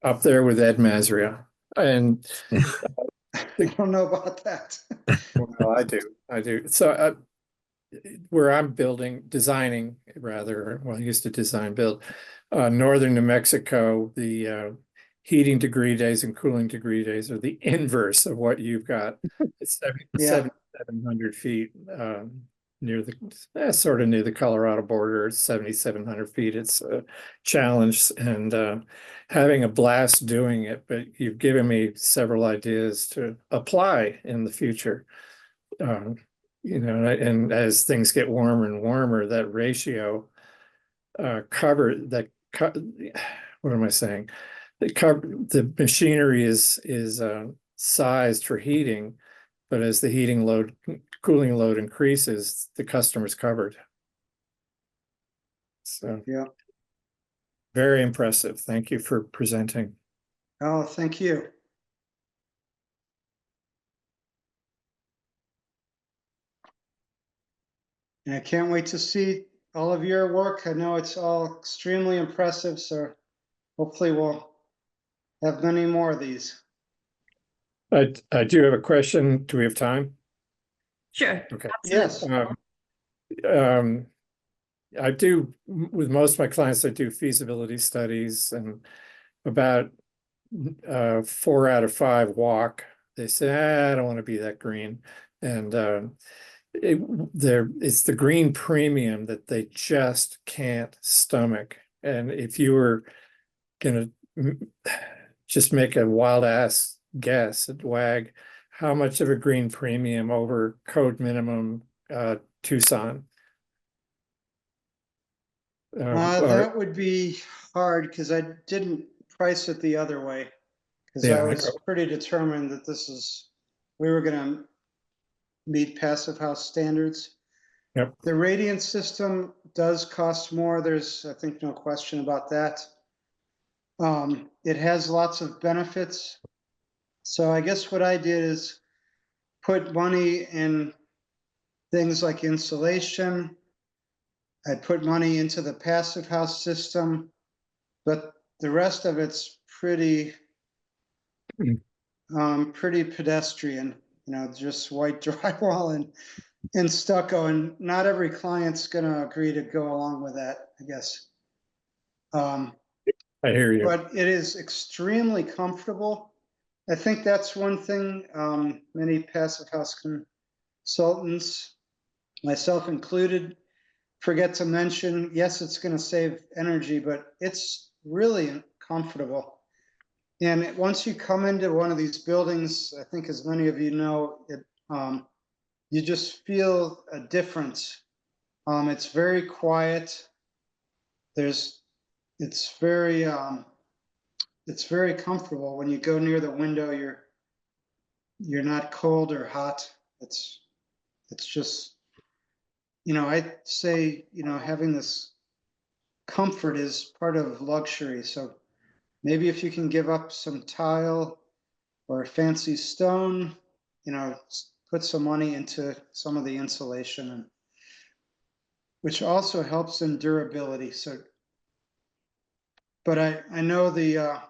Speaker 4: up there with Ed Mazria. And
Speaker 2: I don't know about that.
Speaker 4: well, I do. So where I'm designing rather, well, I used to design build, northern New Mexico, the heating degree days and cooling degree days are the inverse of what you've got. It's
Speaker 2: Yeah.
Speaker 4: 7,700 feet near the sort of near the Colorado border. It's 7,700 feet. It's a challenge, and having a blast doing it. But you've given me several ideas to apply in the future. And as things get warmer and warmer, that ratio what am I saying? The machinery is sized for heating, but as the cooling load increases, the customer's covered. So
Speaker 2: Yeah.
Speaker 4: very impressive. Thank you for presenting.
Speaker 2: Oh, thank you. And I can't wait to see all of your work. I know it's all extremely impressive, so hopefully we'll have many more of these.
Speaker 4: I do have a question. Do we have time?
Speaker 1: Sure.
Speaker 4: Okay.
Speaker 2: Yes.
Speaker 4: I do, with most of my clients, I do feasibility studies, and about 4 out of 5 walk. They say, I don't want to be that green. And it's the green premium that they just can't stomach. And if you were going to just make a wild ass guess at WAG, how much of a green premium over code minimum Tucson?
Speaker 2: That would be hard because I didn't price it the other way, because
Speaker 4: Yeah,
Speaker 2: I was pretty determined that we were going to meet Passive House standards.
Speaker 4: Yep.
Speaker 2: The radiant system does cost more. There's, I think, no question about that. It has lots of benefits. So I guess what I did is put money in things like insulation. I put money into the passive house system, but the rest of it's pretty pretty pedestrian, just white drywall and stucco, and not every client's gonna agree to go along with that, I guess.
Speaker 4: I hear you.
Speaker 2: But it is extremely comfortable. I think that's one thing many passive house consultants, myself included, forget to mention. Yes, it's going to save energy, but it's really comfortable. And once you come into one of these buildings, I think as many of you know, you just feel a difference. It's very quiet. It's very comfortable. When you go near the window, you're not cold or hot. It's just, I'd say, having this comfort is part of luxury. So maybe if you can give up some tile or fancy stone, put some money into some of the insulation, which also helps in durability. So, but I know the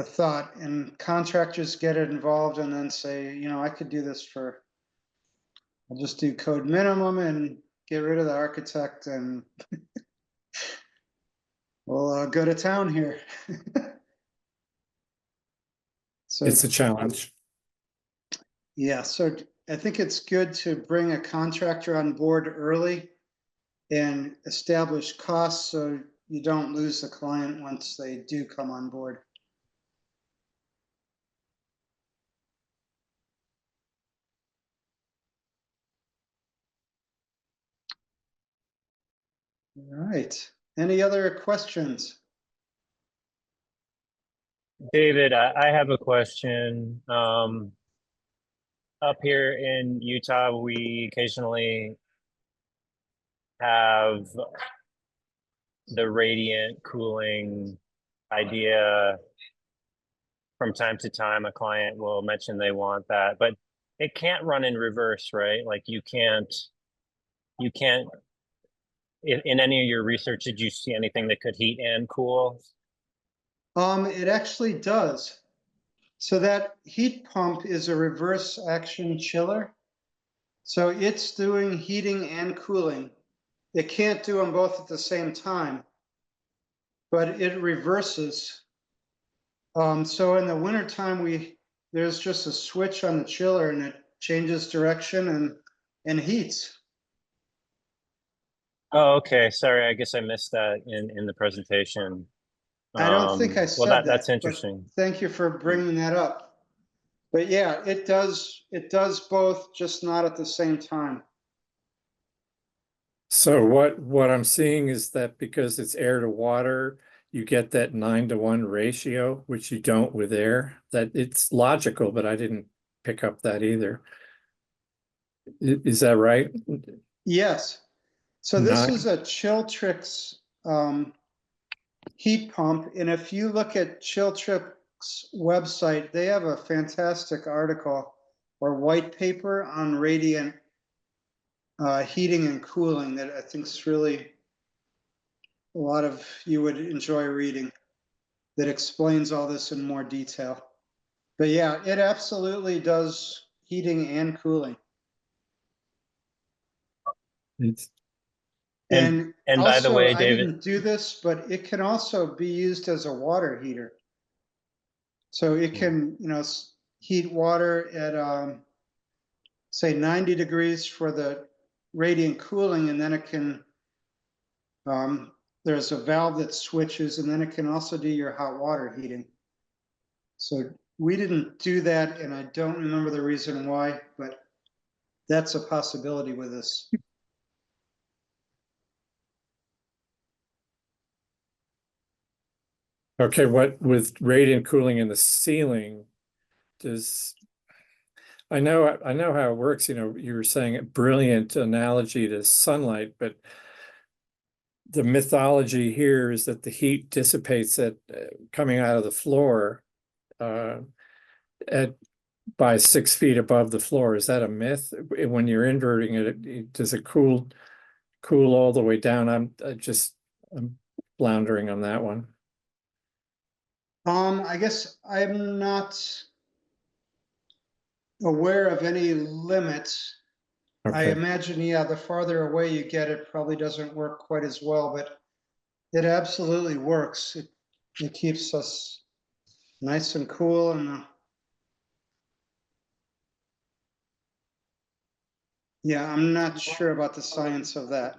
Speaker 2: thought, and contractors get it involved and then say, I could do this I'll just do code minimum and get rid of the architect, and we'll go to town here. So
Speaker 4: It's a challenge.
Speaker 2: yeah, so I think it's good to bring a contractor on board early and establish costs so you don't lose the client once they do come on board. All right. Any other questions?
Speaker 5: David, I have a question. Up here in Utah, we occasionally have the radiant cooling idea. From time to time, a client will mention they want that, but it can't run in reverse, right? Like you can't, in any of your research, did you see anything that could heat and cool?
Speaker 2: It actually does. So that heat pump is a reverse action chiller. So it's doing heating and cooling. It can't do them both at the same time, but it reverses. So in the wintertime, there's just a switch on the chiller and it changes direction and heats.
Speaker 5: Oh, okay. Sorry, I guess I missed that in the presentation.
Speaker 2: I don't think I
Speaker 5: Well,
Speaker 2: said
Speaker 5: that's
Speaker 2: that, but
Speaker 5: interesting.
Speaker 2: thank you for bringing that up. But yeah, it does both, just not at the same time.
Speaker 4: So what I'm seeing is that because it's air to water, you get that 9-to-1 ratio, which you don't with air. That it's logical, but I didn't pick up that either. Is that right?
Speaker 2: Yes. So this
Speaker 4: Nine.
Speaker 2: is a Chiltrix heat pump. And if you look at Chiltrix website, they have a fantastic article or white paper on radiant heating and cooling that I think is really a lot of you would enjoy reading, that explains all this in more detail. But yeah, it absolutely does heating and cooling.
Speaker 4: It's
Speaker 2: And
Speaker 5: by the
Speaker 2: also,
Speaker 5: way,
Speaker 2: I
Speaker 5: David,
Speaker 2: didn't do this, but it can also be used as a water heater. So it can, heat water at say 90 degrees for the radiant cooling, and then it can, there's a valve that switches, and then it can also do your hot water heating. So we didn't do that, and I don't remember the reason why, but that's a possibility with this.
Speaker 4: okay. What with radiant cooling in the ceiling, does I know how it works. You were saying a brilliant analogy to sunlight, but the mythology here is that the heat dissipates coming out of the floor at by 6 feet above the floor. Is that a myth? When you're inverting it, does it cool all the way down? I'm floundering on that one.
Speaker 2: I guess I'm not aware of any limits. I
Speaker 4: Okay.
Speaker 2: imagine, yeah, the farther away you get, it probably doesn't work quite as well, but it absolutely works. It keeps us nice and cool, and yeah, I'm not sure about the science of that.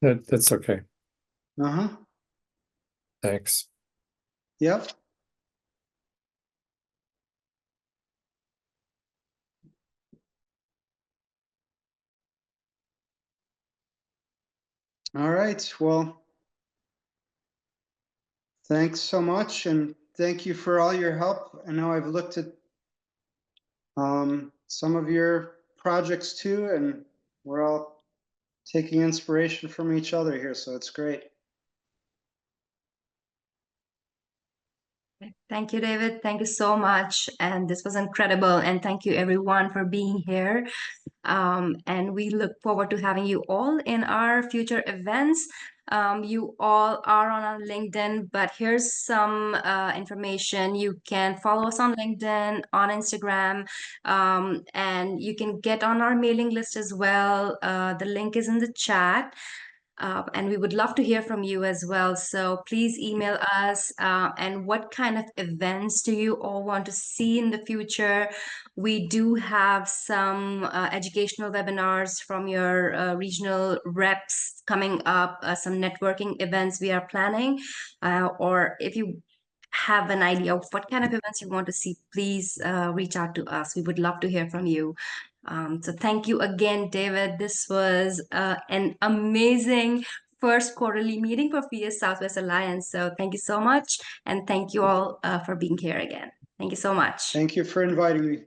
Speaker 4: That's okay.
Speaker 2: Uh-huh.
Speaker 4: Thanks.
Speaker 2: Yep. All right, well, thanks so much, and thank you for all your help. I know I've looked at some of your projects too, and we're all taking inspiration from each other here, so it's great.
Speaker 1: Thank you, David. Thank you so much. And this was incredible. And thank you, everyone, for being here. And we look forward to having you all in our future events. You all are on our LinkedIn, but here's some information. You can follow us on LinkedIn, on Instagram, and you can get on our mailing list as well. The link is in the chat. And we would love to hear from you as well. So please email us. And what kind of events do you all want to see in the future? We do have some educational webinars from your regional reps coming up, some networking events we are planning. Or if you have an idea of what kind of events you want to see, please reach out to us. We would love to hear from you. So thank you again, David. This was an amazing first quarterly meeting for FIAS Southwest Alliance. So thank you so much. And thank you all for being here again. Thank you so much.
Speaker 2: Thank you for inviting me.